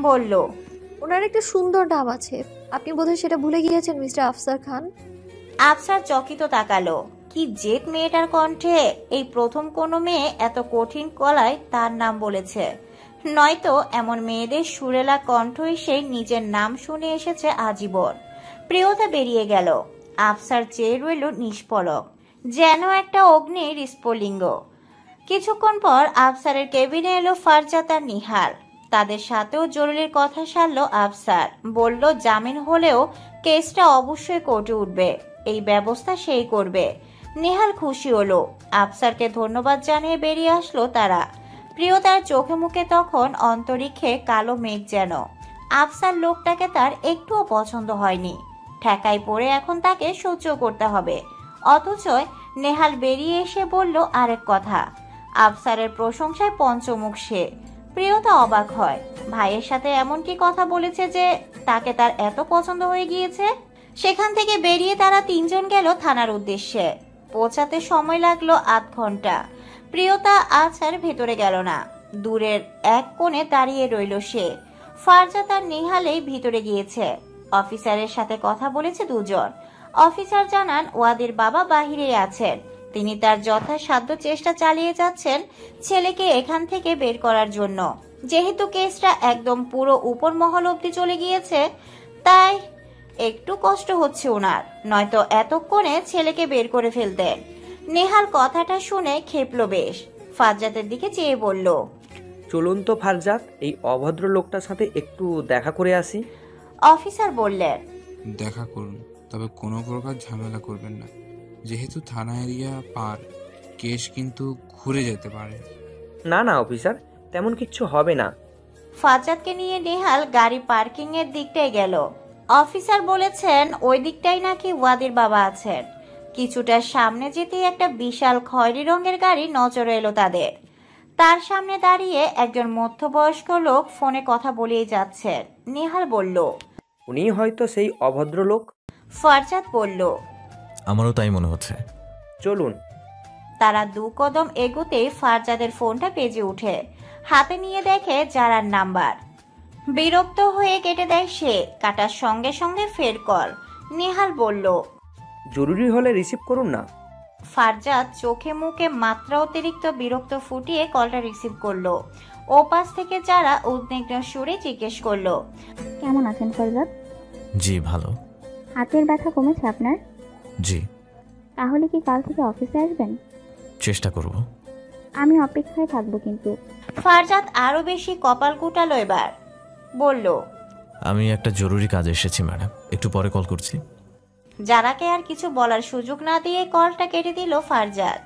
বলল,
ওনার একটা সুন্দর নাম আছে, আপনি বোধহয় সেটা ভুলে গিয়েছেন মিস্টার আফসার খান।
আফসার চকিত তাকালো। কি জেদ মেয়েটার কণ্ঠে! এই প্রথম কোনো মেয়ে এত কঠিন গলায় তার নাম বলেছে। নয়তো এমন মেয়েদের সুরেলা কণ্ঠই সে নিজের নাম শুনে এসেছে আজীবন। প্রিয়তা বেরিয়ে গেল। আফসার চেয়ে রইল নিষ্পলক, যেন একটা অগ্নির স্ফুলিঙ্গ। কিছুক্ষণ পর আফসারের কেবিনে এলো ফারজাত আর নিহাল। তাদের সাথেও জরুরি কথা সারল আফসার। বলল জামিন হলেও কেসটা অবশ্যই কোর্টে উঠবে, এই ব্যবস্থা সেই করবে। নিহাল খুশি হলো। আফসারকে ধন্যবাদ জানিয়ে বেরিয়ে আসলো তারা। প্রিয়তার চোখে মুখে তখন অন্তরিক্ষে কালো মেঘ যেন। আফসার লোকটাকে তার একটুও পছন্দ হয়নি। ঠেকায় পড়ে এখন তাকে সহ্য করতে হবে। অথচ নেহাল বেরিয়ে এসে বলল আরেক কথা। আফসারের প্রশংসায় পঞ্চমুখ সে। প্রিয়তা অবাক হয়। ভাইয়ের সাথে এমন কি কথা বলেছে যে তাকে তার এত পছন্দ হয়ে গিয়েছে? সেখান থেকে বেরিয়ে তারা তিনজন গেল থানার উদ্দেশ্যে। পৌঁছাতে সময় লাগলো আধ ঘন্টা। প্রিয়তা আজ আর ভেতরে গেল না। দূরের এক কোণে দাঁড়িয়ে রইল সে। ফারজাত আর নিহালেই ভিতরে গিয়েছে। অফিসারের সাথে কথা বলেছে দুজন। অফিসার জানান ওয়াদির বাবা বাহিরে আছেন। তিনি তার যথাসাধ্য চেষ্টা চালিয়ে যাচ্ছেন ছেলেকে এখান থেকে বের করার জন্য। যেহেতু কেসটা একদম পুরো উপর মহল অব্দি চলে গিয়েছে, তাই একটু কষ্ট হচ্ছে ওনার, নয়তো এতক্ষণে ছেলেকে বের করে ফেলতেন। নেহাল কথাটা শুনে খেপল বেশ। ফারজাতের দিকে চেয়ে বলল,
চলুন তো ফারজাত, এই অভদ্র লোকটার সাথে একটু দেখা করে আসি।
অফিসার বললেন,
দেখা করুন, তবে কোনো প্রকার ঝামেলা করবেন না। যেহেতু থানা এরিয়া পার, কেস কিন্তু ঘুরে যেতে পারে।
না না অফিসার, তেমন কিচ্ছু হবে না।
ফারজাতকে নিয়ে নেহাল গাড়ি পার্কিং এর দিকটায় গেল। অফিসার বলেছেন ওই দিকটাই নাকি ওয়াদির বাবা আছেন। কিছুটা সামনে যেতেই একটা বিশাল খয়েরি রঙের গাড়ি নজরে এলো তাদের। তার সামনে দাঁড়িয়ে একজন মধ্যবয়স্ক লোক ফোনে কথা বলেই যাচ্ছেন। নেহাল বলল,
উনি হয়তো সেই অভদ্র লোক।
ফারজাত বলল,
আমারও তাই মনে হচ্ছে।
চলুন।
তারা 2 কদম এগোতেই ফারজাদের ফোনটা বেজে ওঠে। হাতে নিয়ে দেখে জারার নাম্বার। বিরক্ত হয়ে কেটে দেয় সে। কাটার সঙ্গে সঙ্গে ফের কল। নেহাল বলল,
জরুরি হলে রিসিভ করুন না।
ফারজাত চোখে মুখে মাত্রা অতিরিক্ত বিরক্ত ফুটিয়ে কলটা রিসিভ করলো। ও পাশ থেকে যারা উদ্বিগ্ন সুরে জিজ্ঞেস করলো,
কেমন আছেন ফারজাত?
জি ভালো।
হাতের ব্যথা কমেছে আপনার?
জি।
তাহলে কি কাল থেকে অফিসে আসবেন?
চেষ্টা করব।
আমি অপেক্ষায় থাকবো কিন্তু।
ফারজাত আরো বেশি কপাল কুটালো এবার। বলল,
আমি একটা জরুরি কাজে এসেছি ম্যাডাম, একটু পরে কল করছি।
যারাকে আর কিছু বলার সুযোগ না দিয়ে কলটা কেটে দিল ফারজাত।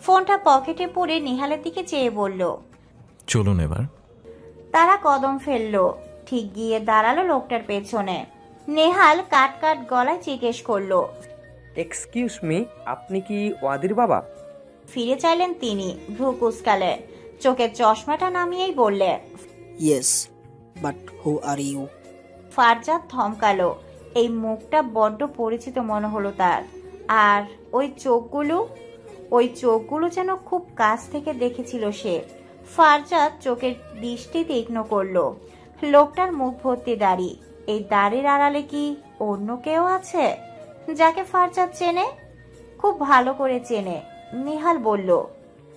ফোনটা পকেটে পুরে নিহালের দিকে চেয়ে বলল,
চলুন এবার।
তারা কদম ফেললো। ঠিক গিয়ে দাঁড়ালো লোকটার পেছনে। নেহাল কাট কাট গলায় জিজ্ঞেস করলো,
এক্সকিউজ মি, আপনি কি ওয়াদির বাবা?
ফিরে চাইলেন তিনি। ভ্রু কুচকালেন। চোখের চশমাটা নামিয়েই বললেন,
yes, but who are you?
Farzat থমকালো। এই মুখটা বড্ড পরিচিত মনে হলো তার। আর ওই চোখগুলো যেন খুব কাছ থেকে দেখেছিল সে। ফারজাত চোখের দৃষ্টি তীক্ষ্ণ করলো। লোকটার মুখ ভর্তি দাড়ি, এই দাড়ির আড়ালে কি অন্য কেউ আছে যাকে ফারজাদ চেনে? খুব ভালো করে চেনে। নিহাল বলল,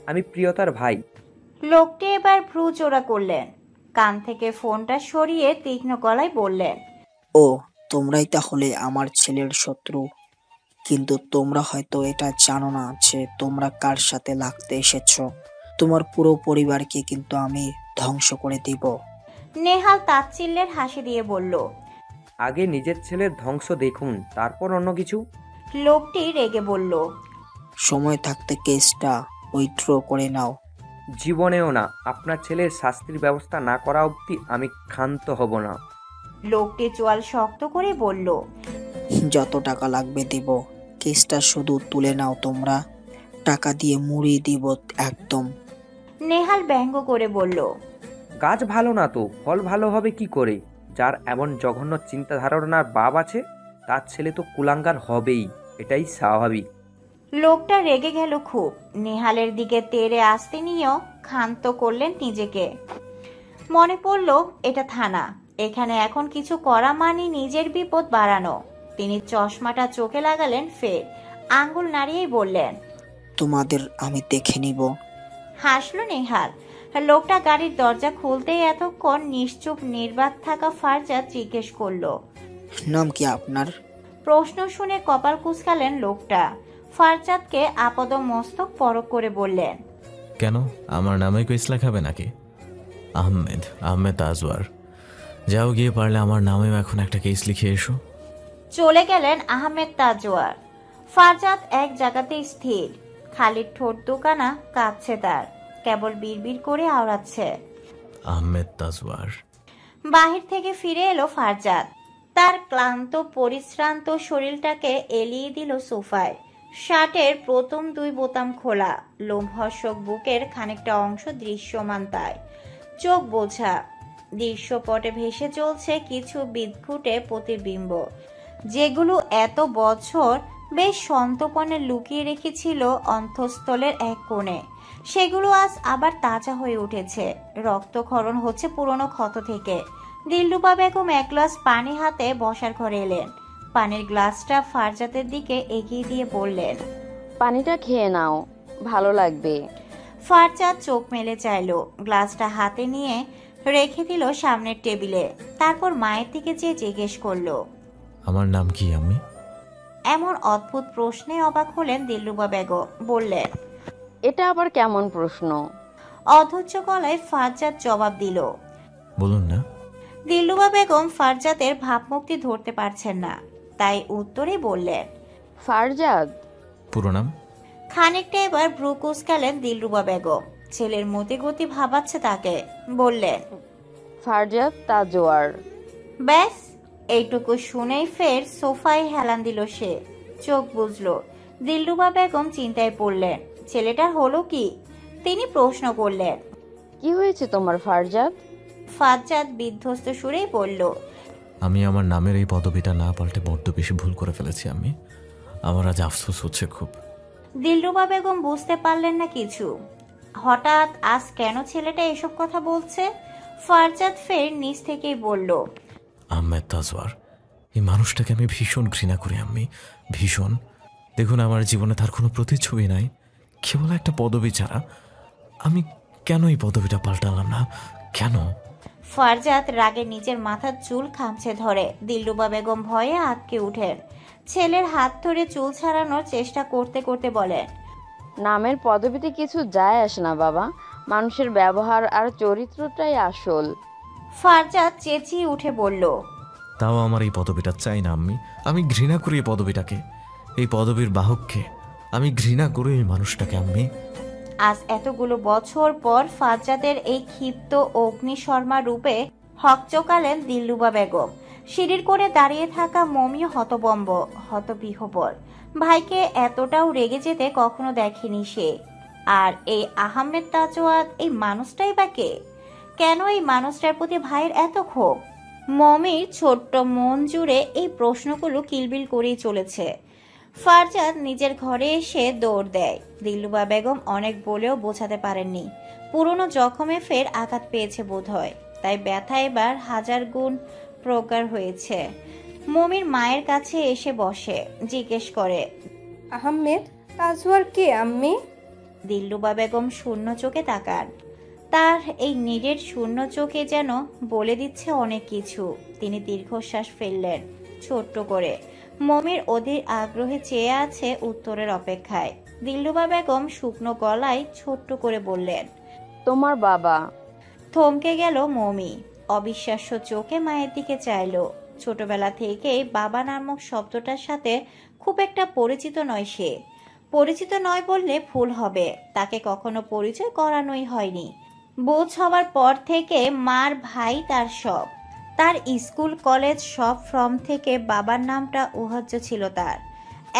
আমি প্রিয়তার ভাই।
লোকটি এবার ভ্রু চোরা করলেন, কান থেকে ফোনটা সরিয়ে তীক্ষ্ণ গলায় বললেন,
ও তোমরাই তাহলে আমার ছেলের শত্রু। কিন্তু তোমরা হয়তো এটা জানো না যে তোমরা কার সাথে লাগতে এসেছো। তোমার পুরো পরিবারকে কিন্তু আমি ধ্বংস করে দিব।
নেহাল তাচ্ছিল্যের হাসি দিয়ে বলল,
আগে নিজের ছেলের ধ্বংস দেখুন, তারপর অন্য কিছু।
লোকটি রেগে বলল,
সময় থাকতে কেসটা উইথড্র করে নাও।
জীবনেও না, আপনার ছেলের শাস্তির ব্যবস্থা না করা অবধি আমি ক্ষান্ত হব না।
লোকটি চোয়াল শক্ত করে বলল,
যত টাকা লাগবে দিব, কেসটা শুধু তুলে নাও। তোমরা টাকা দিয়ে মুড়িয়ে দিব একদম।
নেহাল ব্যঙ্গ করে বলল,
গাছ ভালো না তো ফল ভালো হবে কি করে? যার এমন জঘন্য চিন্তাধারণার বাপ আছে তার ছেলে তো কুলাঙ্গার হবেই, এটাই স্বাভাবিক।
লোকটা রেগে গেল খুব। নেহালের দিকে তেড়ে আসতে নিয়েও ক্ষান্ত করলেন নিজেকে। মনে পড়ল এটা থানা, এখানে এখন কিছু করা মানে নিজের বিপদ বাড়ানো। তিনি চশমাটা চোখে লাগালেন, ফের আঙ্গুল নাড়িয়েই বললেন,
তোমাদের আমি দেখে নিব।
হাসলো নেহাল। লোকটা গাড়ির দরজা খুলতেই এতক্ষণ নিশ্চুপ নির্বাক থাকা ফারজাদ জিজ্ঞেস করলো,
নাম কি আপনার?
প্রশ্ন শুনে কপাল কুঁচকালেন লোকটা। ফারজাদকে আপদ মস্তক পরক করে বললেন,
কেন, আমার নামে কেস লেখাবে নাকি? আহমেদ তাজওয়ার। যাও গিয়ে পারলে আমার নামেও এখন একটা কেস লিখে এসো।
চলে গেলেন আহমেদ তাজওয়ার। ফারজাদ এক জায়গাতেই স্থির, খালি ঠোঁট দুখানা কাঁপছে তার, কেবল বিড়বিড় করে আওড়াচ্ছে,
আহমেদ তাজওয়ার।
বাহির থেকে ফিরে এলো ফারজাদ। তার ক্লান্ত পরিশ্রান্ত শরীরটাকে এলিয়ে দিল সোফায়। শার্টের প্রথম দুই বোতাম খোলা, লোমহর্ষক বুকের খানিকটা অংশ দৃশ্যমান, তাই চোখ বোঝা। দৃশ্যপটে ভেসে চলছে কিছু বিদঘুটে প্রতিবিম্ব, যেগুলো এত বছর বেশ সন্তপনে লুকিয়ে রেখেছিল অন্তঃস্থলের এক কোণে। সেগুলো আজ আবার তাজা হয়ে উঠেছে, রক্তক্ষরণ হচ্ছে পুরনো ক্ষত থেকে। দিলরুবা বেগম এক গ্লাস পানি হাতে বসার ঘরে এলেন। পানির গ্লাসটা ফারজাদের দিকে এগিয়ে দিয়ে বললেন,
পানিটা খেয়ে নাও, ভালো লাগবে।
ফারজাদ চোখ মেলে চাইল, গ্লাসটা হাতে নিয়ে রেখে দিল সামনের টেবিলে। তারপর মায়ের দিকে চেয়ে জিজ্ঞেস করলো,
আমার নাম কি আম্মি?
এমন অদ্ভুত প্রশ্নে অবাক হলেন দিলরুবা বেগম। বললেন,
এটা আবার কেমন প্রশ্ন?
অধৈর্য গলায় ফারজাদ জবাব দিল,
বলুন না।
দিলরুবা বেগম ফারজাদের ভাবমুক্তি ধরতে পারছেন না, তাই উত্তরে বললেন,
ফারজাদ।
পুরো নাম?
খানিকটা এবার ভ্রু কুঁচকালেন দিলরুবা বেগম। ছেলের মতি গতি ভাবাচ্ছে তাকে। বললেন,
ফারজাদ তাজওয়ার।
ব্যাস, এইটুকু শুনেই ফের সোফায় হেলান দিল সে। চোখ বুঝলো। দিলরুবা বেগম চিন্তায় পড়লেন, ছেলেটার হলো কি? তিনি প্রশ্ন করলেন,
কি হয়েছে তোমার ফারজাদ?
ফারজাদ বিধ্বস্ত সুরেই বলল,
আমি আমার নামের এই পদবিটা না পাল্টে বড্ড বেশি ভুল করে ফেলেছি আমি। আমার আজ আফসোস হচ্ছে খুব।
দিলরুবা বেগম বুঝতে পারলেন না কিছু। হঠাৎ আজ কেন ছেলেটা এসব কথা বলছে? ফারজাদ ফের নিজ থেকেই বলল,
আহমেদ তাজওয়ার, এই মানুষটাকে আমি ভীষণ ঘৃণা করি আম্মি, ভীষণ। দেখুন, আমার জীবনে তার কোনো প্রতিচ্ছবি নাই, কেবল একটা পদবি ছাড়া। আমি কেন এই পদবিটা পাল্টালাম না, কেন?
ফারজাদ রাগে নিজের মাথার চুল খামছে ধরে। দিলরুবা বেগম ভয়ে আটকে উঠেন। ছেলের হাত ধরে চুল ছাড়ানোর চেষ্টা করতে করতে বলেন,
নামের পদবিতে কিছু যায় আসে না বাবা, মানুষের ব্যবহার আর চরিত্রটাই আসল।
ফারজাদ চেঁচিয়ে উঠে বলল,
তাও আমার এই পদবিটা চাই না আম্মি। আমি ঘৃণা করি এই পদবিটাকে, এই পদবীর বাহককে। আমি ঘৃণা করি এই মানুষটাকে আম্মি।
আজ এতগুলো বছর পর ফারজাদের এই ক্ষিপ্ত অগ্নিশর্মা রূপে হকচকালেন দিলরুবা বেগম। সিঁড়ির করে দাঁড়িয়ে থাকা মমিও হতবম্ব, হতবিহ্বল। ভাইকে এতটাও রেগে যেতে কখনো দেখেনি সে। আর এই আহমেদ তাজওয়ার, এই মানুষটাই বা কে? কেন এই মানুষটার প্রতি ভাইয়ের এত ক্ষোভ? মমির ছোট্ট মন জুড়ে এই প্রশ্নগুলো কিলবিল করেই চলেছে। ফারজাদ নিজের ঘরে এসে দৌড় দেয়। দিলরুবা বেগম অনেক বলেও বোঝাতে পারেননি। পুরনো জখমে ফের আঘাত পেয়েছে বোধ হয়, তাই ব্যথা এবার হাজার গুণ প্রজ্ঞার হয়েছে। মমির মায়ের কাছে এসে বসে, জিজ্ঞেস করে,
আহমেদ তাজওয়ার কে আম্মি?
দিলরুবা বেগম শূন্য চোখে তাকান। তার এই নিরেট শূন্য চোখে যেন বলে দিচ্ছে অনেক কিছু। তিনি দীর্ঘশ্বাস ফেললেন ছোট্ট করে। মমির অধীর আগ্রহে চেয়ে আছে উত্তরের অপেক্ষায়। দিলরুবা বেগম শুকনো গলায় ছোট্ট করে বললেন,
তোমার বাবা।
থমকে গেল মমি, অবিশ্বাস্য চোখে মায়ের দিকে চাইল। ছোটবেলা থেকেই বাবা নামক শব্দটার সাথে খুব একটা পরিচিত নয় সে। পরিচিত নয় বললে ভুল হবে, তাকে কখনো পরিচয় করানোই হয়নি। বোঝ হবার পর থেকে মার ভাই তার সব। তার স্কুল কলেজ সব ফর্ম থেকে বাবার নামটা উহাজ্য ছিল তার।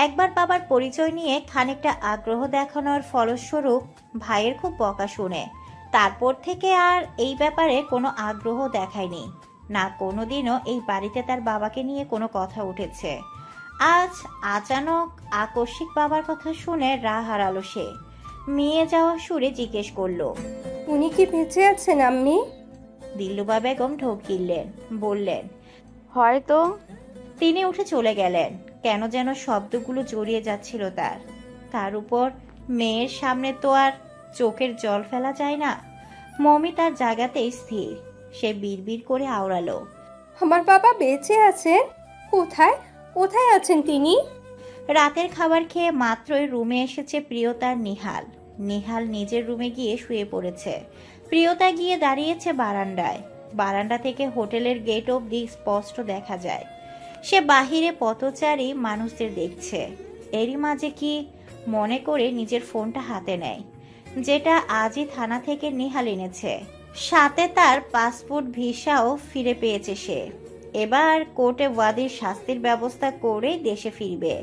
একবার বাবার পরিচয় নিয়ে খানিকটা আগ্রহ দেখানোর ফলস্বরূপ ভাইয়ের খুব বকা শুনে তারপর থেকে আর এই ব্যাপারে কোনো আগ্রহ দেখায়নি। না কোনোদিনও এই বাড়িতে তার বাবাকে নিয়ে কোনো কথা উঠেছে। আজ আচানক আকস্মিক বাবার কথা শুনে রাহ হারালো সে। মেয়ে যাওয়া সুরে জিজ্ঞেস করলো,
উনি কি বেঁচে আছেন আম্মি?
দিলরুবা বেগম ঢোক গিললেন, বললেন,
হয়তো।
তিনি উঠে চলে গেলেন। কেন যেন শব্দগুলো জড়িয়ে যাচ্ছিল তার উপর মেয়ের সামনে তো আর চোখের জল ফেলা যায় না। মমি তার জায়গাতেই স্থির। সে বিড়বিড় করে আওড়ালো,
আমার বাবা বেঁচে আছেন? কোথায় কোথায় আছেন তিনি?
রাতের খাবার খেয়ে মাত্রই রুমে এসেছে প্রিয়তার নিহাল। নিহাল নিজের রুমে গিয়ে শুয়ে পড়েছে। প্রিয়তা গিয়ে দাঁড়িয়েছে বারান্দায়। বারান্দা থেকে হোটেলের গেট অবধি স্পষ্ট দেখা যায়। সে বাহিরে পথচারী মানুষদের দেখছে। এরই মাঝে কি মনে করে নিজের ফোনটা হাতে নেয়, যেটা আজই থানা থেকে নিহাল এনেছে। সাথে তার পাসপোর্ট ভিসাও ফিরে পেয়েছে সে। এবার কোর্টে ওয়াদির শাস্তির ব্যবস্থা করে দেশে ফিরবে।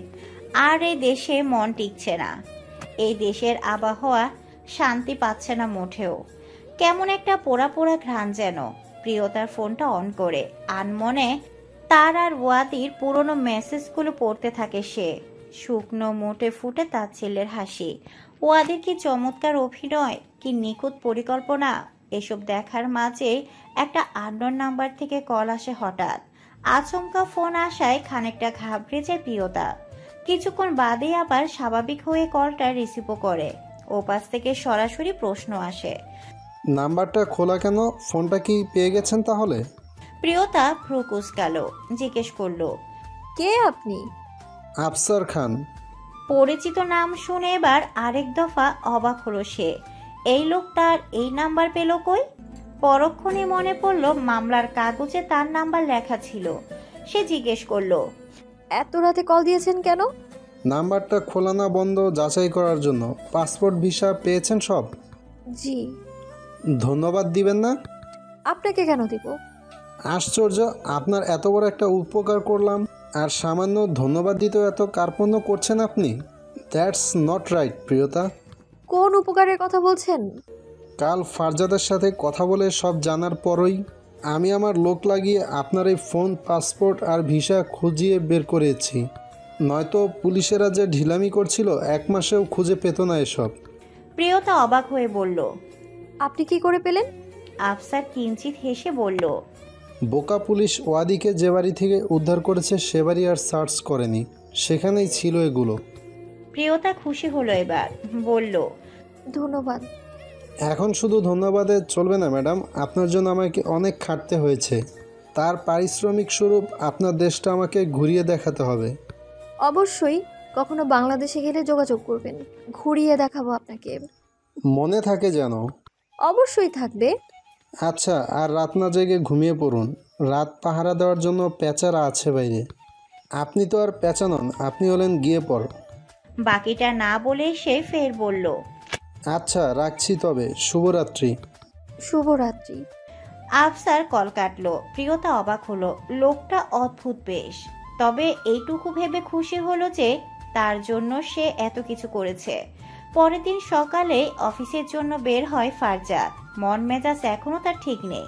আর এই দেশে মন টিকছে না। এই দেশের আবহাওয়া শান্তি পাচ্ছে না মোটেও। কেমন একটা পোড়া পোড়া ঘ্রাণ যেন। প্রিয়তার ফোনটা অন করে আনমনে তার আর ওয়াদির পুরনো মেসেজগুলো পড়তে থাকে সে। শুকনো মোটে ফুটে তার ছেলের হাসি। ওয়াদির কি চমৎকার অভিনয়, কি নিখুঁত পরিকল্পনা। এসব দেখার মাঝে একটা আননোন নাম্বার থেকে কল আসে হঠাৎ। আচমকা ফোন আসায় খানিকটা ঘাবড়ে যায় প্রিয়তা। কিছুক্ষণ বাদে আবার স্বাভাবিক হয়ে কলটা রিসিভও করে। ওপাশ থেকে সরাসরি প্রশ্ন আসে,
নাম্বারটা খোলা কেন? ফোনটা কি পেয়ে গেছেন তাহলে?
প্রিয়তা ভ্রু কুঁচকালো, জিজ্ঞেস করলো,
কে আপনি?
আফসার খান।
পরিচিত নাম শুনে এবার আরেক দফা অবাক হলো সে। এই লোকটার এই নাম্বার পেল কই? পরক্ষণে মনে পড়লো মামলার কাগজে তার নাম্বার লেখা ছিল। সে জিজ্ঞেস করলো,
এত রাতে কল দিয়েছেন কেন?
নাম্বারটা খোলা না বন্ধ যাচাই করার জন্য। পাসপোর্ট ভিসা পেয়েছেন সব?
জি।
ধন্যবাদ দিবেন না?
আপনাকে কেন দিব?
আশ্চর্য, আপনার এত বড় একটা উপকার করলাম আর সামান্য ধন্যবাদ দিতেও এত কার্পণ্য করছেন আপনি। দ্যাটস নট রাইট প্রিয়তা।
কোন উপকারের কথা বলছেন?
কাল ফারজাদের সাথে কথা বলে সব জানার পরই আমি আমার লোক লাগিয়ে আপনার এই ফোন, পাসপোর্ট আর ভিসা খুঁজিয়ে বের করেছি। নয়তো পুলিশেরা যে ঢিলামি করছিল 1 মাসেও খুঁজে পেত না এসব।
প্রিয়তা অবাক হয়ে বলল,
আপনি কি করে পেলেন?
আফসার কিঞ্চিত হেসে বলল,
বোকা পুলিশ ওয়াদিকে যে বাড়ি থেকে উদ্ধার করেছে সে বাড়ি আর সার্চ করেনি, সেখানেই ছিল এগুলো।
প্রিয়তা খুশি হলো এবার, বলল,
ধন্যবাদ।
এখন শুধু ধন্যবাদে চলবে না ম্যাডাম, আপনার জন্য আমাকে অনেক খাটতে হয়েছে। তার পারিশ্রমিক স্বরূপ আপনার দেশটা আমাকে ঘুরিয়ে দেখাতে হবে।
অবশ্যই, কখনো বাংলাদেশে গেলে যোগাযোগ করবেন, ঘুরিয়ে দেখাবো আপনাকে।
মনে থাকে যেন।
অবশ্যই থাকবে।
আচ্ছা, আর রাত না জেগে ঘুমিয়ে পড়ুন। রাত পাহারা দেওয়ার জন্য পেঁচারা আছে বাইরে। আপনি তো আর পেঁচা নন, আপনি হলেন গিয়ে পর।
বাকিটা না বলে সে ফের বলল,
আচ্ছা রাখছি তবে, শুভরাত্রি।
শুভরাত্রি।
আফসার কল কাটলো। প্রিয়তা অবাক হলো, লোকটা অদ্ভুত বেশ। তবে এইটুকু ভেবে খুশি হলো যে তার জন্য সে এত কিছু করেছে। পরের দিন সকালে অফিসের জন্য বের হয় ফারজাদ। মন মেজাজ এখনো তার ঠিক নেই।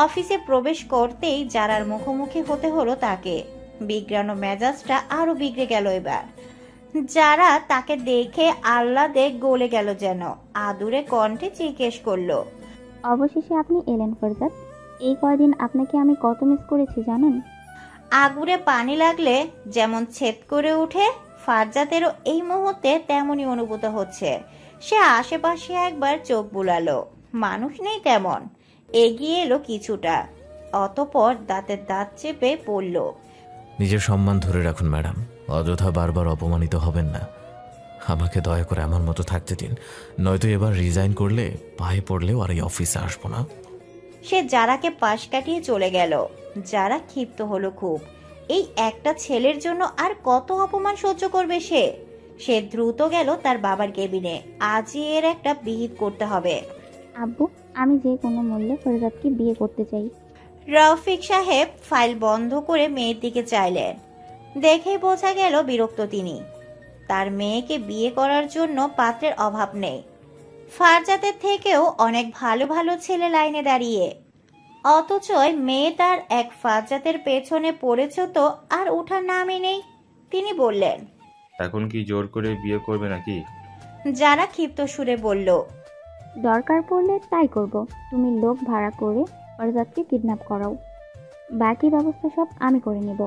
অফিসে প্রবেশ করতেই যারার মুখোমুখি হতে হলো তাকে। বিগড়ানো মেজাজটা আরো বিগড়ে গেল এবার। যারা তাকে দেখে আহ্লাদে গলে গেল যেন। আদুরে কণ্ঠে জিজ্ঞেস করলো,
অবশেষে আপনি এলেন ফারজাদ। এই কয়দিন আপনাকে আমি কত মিস করেছি জানেন?
আগুনে পানি লাগলে যেমন ছেদ করে ওঠে, ফারজাতেরও এই মুহূর্তে তেমনই অনুভূত হচ্ছে। সে আশেপাশে একবার চোখ বুলালো, মানুষ নেই তেমন। এগিয়ে এলো কিছুটা, অতঃপর দাঁতের দাঁত চেপে পড়ল।
নিজের সম্মান ধরে রাখুন ম্যাডাম, অযথা বারবার অপমানিত হবেন না। আমাকে দয়া করে আমার মতো থাকতে দিন, নয়তো এবার রিজাইন করলে পায়ে পড়লেও আর এই অফিসে আসবো না।
সে যারাকে পাশ কাটিয়ে চলে গেল। যারা ক্ষিপ্ত হলো খুব। এই একটা ছেলের জন্য আর কত অপমান সহ্য করবে সে? সে দ্রুত গেল তার বাবার কেবিনে। আজই এর একটা বিহিত করতে হবে।
আব্বু, আমি যে কোনো মূল্যে ফরজাদকে বিয়ে করতে চাই।
রফিক সাহেব ফাইল বন্ধ করে মেয়ের দিকে চাইলেন। দেখেই বোঝা গেল বিরক্ত তিনি। তার মেয়েকে বিয়ে করার জন্য পাত্রের অভাব নেই। ফারজাতের থেকেও অনেক ভালো ভালো ছেলে লাইনে দাঁড়িয়ে, অথচ মেয়ে তার এক ফারজাতের পেছনে পড়েছ তো আর ওঠার নামই নেই। তিনি বললেন,
এখন কি জোর করে বিয়ে করবে নাকি?
যারা ক্ষিপ্ত সুরে বলল,
দরকার পড়লে তাই করব। তুমি লোক ভাড়া করে ফরজাদকে কিডন্যাপ করাও, বাকি ব্যবস্থা সব আমি করে নেব।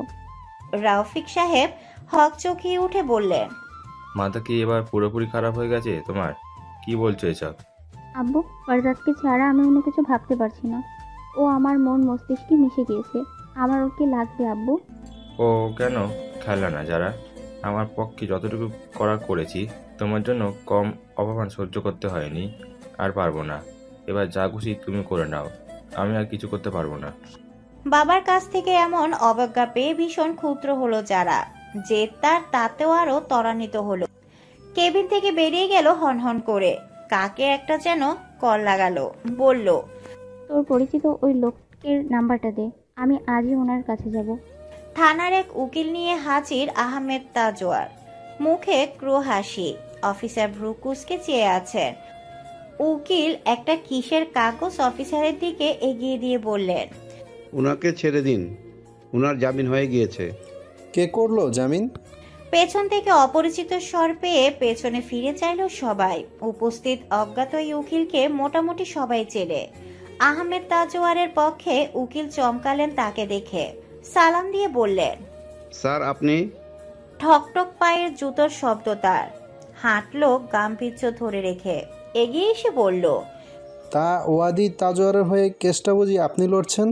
রফিক সাহেব হকচকিয়ে উঠে বললেন,
মাথা কি এবার পুরোপুরি খারাপ হয়ে গেছে তোমার? কি বলছো এসব?
আব্বু, ফরজাদকে ছাড়া আমি অন্য কিছু ভাবতে পারছি না। ও আমার মন মস্তিষ্কে মিশে গিয়েছে। আমার ওর কি লাগবে আব্বু?
ও কেন খেলা না যারা? আমার পক্ষে যতটুকু করার করেছি, তোমার জন্য কম অপমান সহ্য করতে হয়নি। আর পারবো না। এবার যা খুশি তুমি করে নাও, আমি আর কিছু করতে পারবো না।
বাবার কাছ থেকে এমন অবজ্ঞা পেয়ে ভীষণ ক্ষুদ্র হলো যারা, যে তার তাতেও আরো ত্বরান্বিত হলো। কেবিন থেকে বেরিয়ে গেল হনহন করে। কাকে একটা যেন কল লাগালো, বলল,
তোর পরিচিত ওই লোকের নাম্বারটা দে, আমি আজই ওনার কাছে যাব।
থানার এক উকিল নিয়ে হাজির আহমেদ তাজওয়ার। মুখে ক্রো হাসি। অফিসার ভ্রুকুসকে চেয়ে আছেন। উকিল একটা কিসের কাগজ অফিসারের দিকে এগিয়ে দিয়ে বললেন,
ওনাকে ছেড়ে দিন, ওনার জামিন হয়ে গিয়েছে।
কে করলো জামিন?
পেছন থেকে অপরিচিত স্বর পেয়ে পেছনে ফিরে চাইল সবাই। উপস্থিত অজ্ঞাত এই উকিলকে মোটামুটি সবাই চেনে। আহমেদ তাজওয়ারের পক্ষে উকিল চমকালেন তাকে দেখে। সালাম দিয়ে বললেন,
স্যার আপনি?
ঠকঠক পায়ের জুতোর শব্দ তার। হাঁটলো গাম্ভীর্য ধরে রেখে। এগিয়ে এসে বলল,
তা ওয়াদি তাজওয়ারের হয়ে কেসটা বুঝি আপনি লড়ছেন?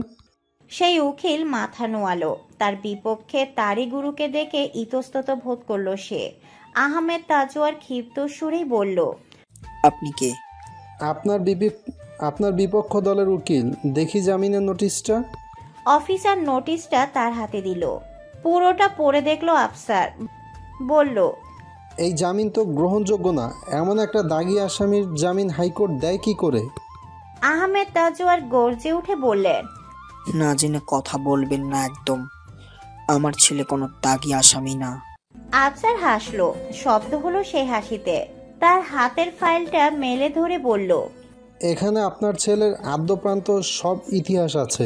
সেই উকিল মাথা নোয়ালো। তার বিপক্ষে তারই গুরুকে দেখে ইতস্তত বোধ করলো সে। আহমেদ তাজওয়ার ক্ষিপ্ত সুরেই বলল,
আপনি কে?
আপনার বিপক্ষ দলের উকিল। দেখি জামিনের নোটিশটা।
অফিসার নোটিশটা তার হাতে দিল। পুরোটা পড়ে দেখলো আফসার। বলল,
এই জামিন তো গ্রহণযোগ্য না। এমন একটা দাগী আসামির জামিন হাইকোর্ট দেয় কি করে?
আহমেদ তাজওয়ার গর্জে উঠে বললেন,
না জেনে কথা বলবেন না একদম। আমার ছেলে কোনো দাগী আসামি না।
আফসার হাসলো। শব্দ হলো সেই হাসিতে। তার হাতের ফাইলটা মেলে ধরে বলল,
এখানে আপনার ছেলের আদ্যপ্রান্ত সব ইতিহাস আছে।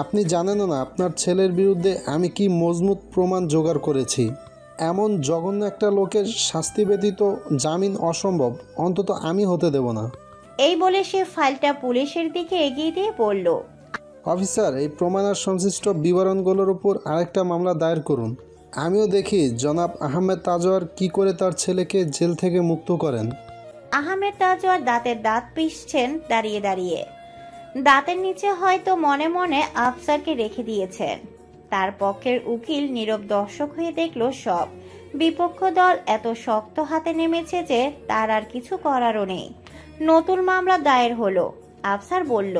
আপনি জানেনও না আপনার ছেলের বিরুদ্ধে আমি কি মজবুত প্রমাণ জোগাড় করেছি। এমন জঘন্য একটা লোকের শাস্তি ব্যতীত জামিন অসম্ভব, অন্তত আমি হতে দেব না।
এই বলে সে ফাইলটা পুলিশের দিকে এগিয়ে দিয়ে বলল,
অফিসার, এই প্রমাণ আর সংশ্লিষ্ট বিবরণগুলোর উপর আরেকটা মামলা দায়ের করুন। আমিও দেখি জনাব আহমেদ তাজওয়ার কি করে তার ছেলেকে জেল থেকে মুক্ত করেন।
আহমেদ তাজওয়ার দাঁতের দাঁত পিষছেন দাঁড়িয়ে দাঁড়িয়ে। দাঁতের নিচে হয়তো মনে মনে আফসারকে রেখে দিয়েছেন। তার পক্ষের উকিল নীরব দর্শক হয়ে দেখলো সব। বিপক্ষ দল এত শক্ত হাতে নেমেছে যে তার আর কিছু করারও নেই। নতুন মামলা দায়ের হলো। আফসার বলল,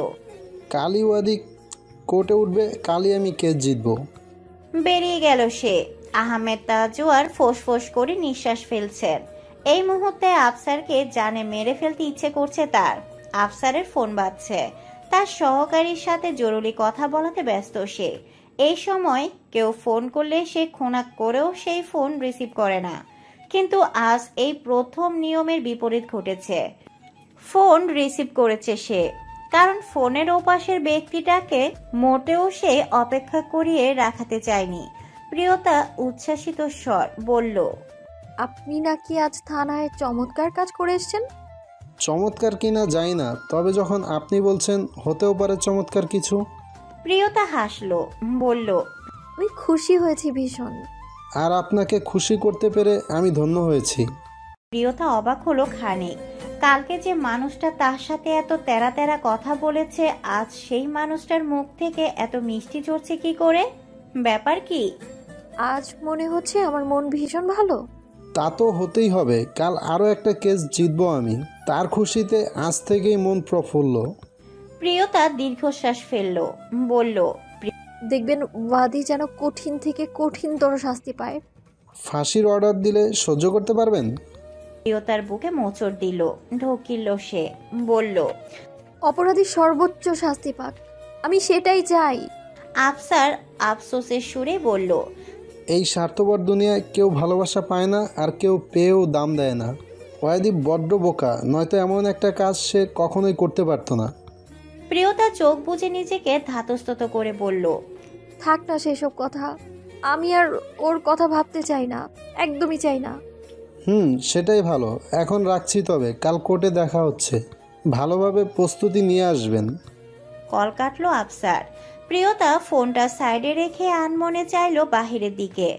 কালই ওয়াদি কোর্টে উঠবে, কালই আমি কেস জিতবো।
বেরিয়ে গেল সে। আহমেদ তাজওয়ার ফোঁস করে নিঃশ্বাস ফেলছেন। এই মুহূর্তে আফসারকে জানে মেরে ফেলতে ইচ্ছে করছে তার। আফসারের ফোন বাজছে। তার সহকারীর সাথে জরুরি কথা বলাতে ব্যস্ত সে। এই সময় কেউ ফোন করলে সে খোনাক করেও সেই ফোন রিসিভ করে না। কিন্তু আজ এই প্রথম নিয়মের বিপরীত ঘটেছে। ফোন রিসিভ করেছে সে, কারণ ফোনের ওপাশের ব্যক্তিটাকে মোটেও সে অপেক্ষা করিয়ে রাখাতে চায়নি। প্রিয়তা উচ্ছ্বাসিত স্বর বলল,
আপনি নাকি আজ থানায় চমৎকার কাজ করে এসেছেন?
চমৎকার কিনা জানি না, তবে যখন আপনি বলছেন হতেও পারে চমৎকার কিছু।
প্রিয়তা হাসলো, বলল,
আমি খুশি হয়েছি ভীষণ।
আর আপনাকে খুশি করতে পেরে আমি ধন্য হয়েছি।
প্রিয়তা অবাক হলো খানিক। কালকে যে মানুষটা তার সাথে এত তেরা তেরা কথা বলেছে, আজ সেই মানুষটার মুখ থেকে এত মিষ্টি ঝরছে কি করে? ব্যাপার কি?
আজ মনে হচ্ছে আমার মন ভীষণ ভালো।
তা তো হতেই হবে, কাল আরও একটা কেস জিতবো আমি। তার খুশিতে আজ থেকেই মন প্রফুল্ল।
প্রিয়তা দীর্ঘশ্বাস ফেলল, বলল,
দেখবেন ওয়াদি যেন কঠিন থেকে কঠিনতর শাস্তি পায়।
ফাঁসির অর্ডার দিলে সহ্য করতে পারবেন?
প্রিয়তার বুকে মোচড় দিল, ঢকিল সে, বলল,
অপরাধী সর্বোচ্চ শাস্তি পাক, আমি সেটাই চাই।
আফসার আফসোসের সুরে বলল,
এই স্বার্থপর দুনিয়ায় কেউ ভালোবাসা পায় না, আর কেউ পেয়েও দাম দেয় না। ওয়াদি বড্ড বোকা, নয়তো এমন একটা কাজ সে কখনোই করতে পারতো না।
প্রিয়তা চোখ বুজে নিজেকে ধাতস্থ করে বলল,
থাক না সেসব কথা, আমি আর ওর কথা ভাবতে চাই না, একদমই চাই না।
সেটাই ভালো। এখন রাখছি, তবে কাল কোর্টে দেখা হচ্ছে। ভালোভাবে প্রস্তুতি নিয়ে আসবেন।
কল কাটলো আফসার। প্রিয়তা ফোনটা সাইডে রেখে আনমনে চাইল বাহিরের দিকে।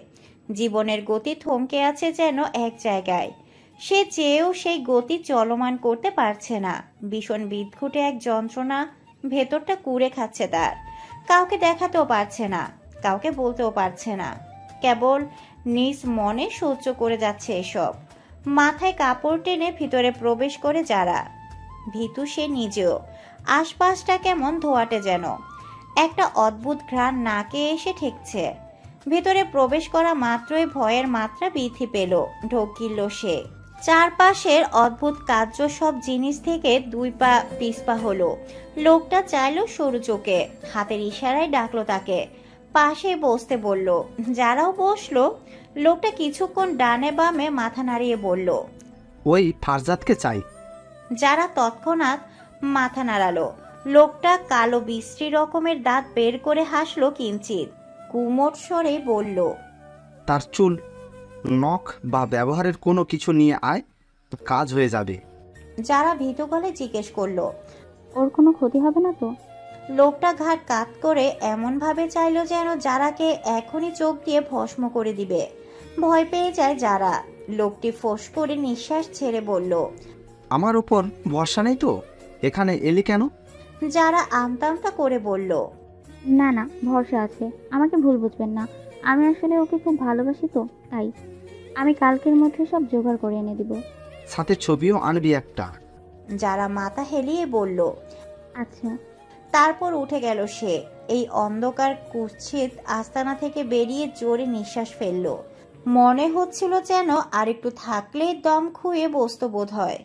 জীবনের গতি থমকে আছে যেন এক জায়গায়। সে চেয়েও সেই গতি চলমান করতে পারছে না। ভীষণ বিদঘুটে এক যন্ত্রণা ভেতরটা কুড়ে খাচ্ছে তার। কাউকে দেখাতেও পারছে না, কাউকে বলতেও পারছে না, কেবল নিজ মনে সহ্য করে যাচ্ছে এসব। মাথায় কাপড় টেনে ভিতরে প্রবেশ করে যারা, ভীতু সে নিজেও। আশপাশটা কেমন ধোয়াটে যেন, একটা অদ্ভুত ঘ্রাণ নাকে এসে ঠেকছে। ভিতরে প্রবেশ করা মাত্রই ভয়ের মাত্রা বৃদ্ধি পেল, ঢকিল সে। চারপাশের অদ্ভুত কার্য সব জিনিস থেকে 2 পা পিছপা হলো। লোকটা চাইলো সরু চোখে, হাতের ইশারায় ডাকলো তাকে, পাশে বসতে বলল। যারাও বসলো। লোকটা কিছুক্ষণ ডানে বামে মাথা নাড়িয়ে বলল,
ওই ফারজাদকে চাই।
যারা তৎক্ষণাৎ মাথা নাড়ালো। লোকটা কালো বিশ্রী রকমের দাঁত বের করে হাসলো কিঞ্চিত, কুমোট স্বরে বলল,
তার চুল, নখ বা ব্যবহারের কোনো কিছু নিয়ে আয়, কাজ হয়ে যাবে।
যারা ভীত গলে জিজ্ঞেস করলো,
ওর কোনো ক্ষতি হবে না তো?
লোকটা ঘাট কাত করে এমন ভাবে চাইলো যেন যারাকে এখনই চোখ দিয়ে ভস্ম করে দিবে। ভয় পেয়ে যায় যারা। লোকটি ফোঁস করে নিঃশ্বাস ছেড়ে বলল,
আমার উপর ভরসা নেই তো? এখানে এলি কেন?
যারা আমতা আমতা করে বলল,
না না, ভরসা আছে, আমাকে ভুল বুঝবেন না, আমি আসলে ওকে খুব ভালোবাসি তো তাই। আমি কালকের মধ্যে সব জোগাড় করে এনে দিব।
সাথে ছবিও আনবি একটা।
যারা মাথা হেলিয়ে বলল,
আচ্ছা।
তারপর উঠে গেল সে। এই অন্ধকার কুৎসিত আস্তানা থেকে বেরিয়ে জোরে নিঃশ্বাস ফেলল। মনে হচ্ছিল যেন আর একটু থাকলেই দম খুঁয়ে বসতো বোধ হয়।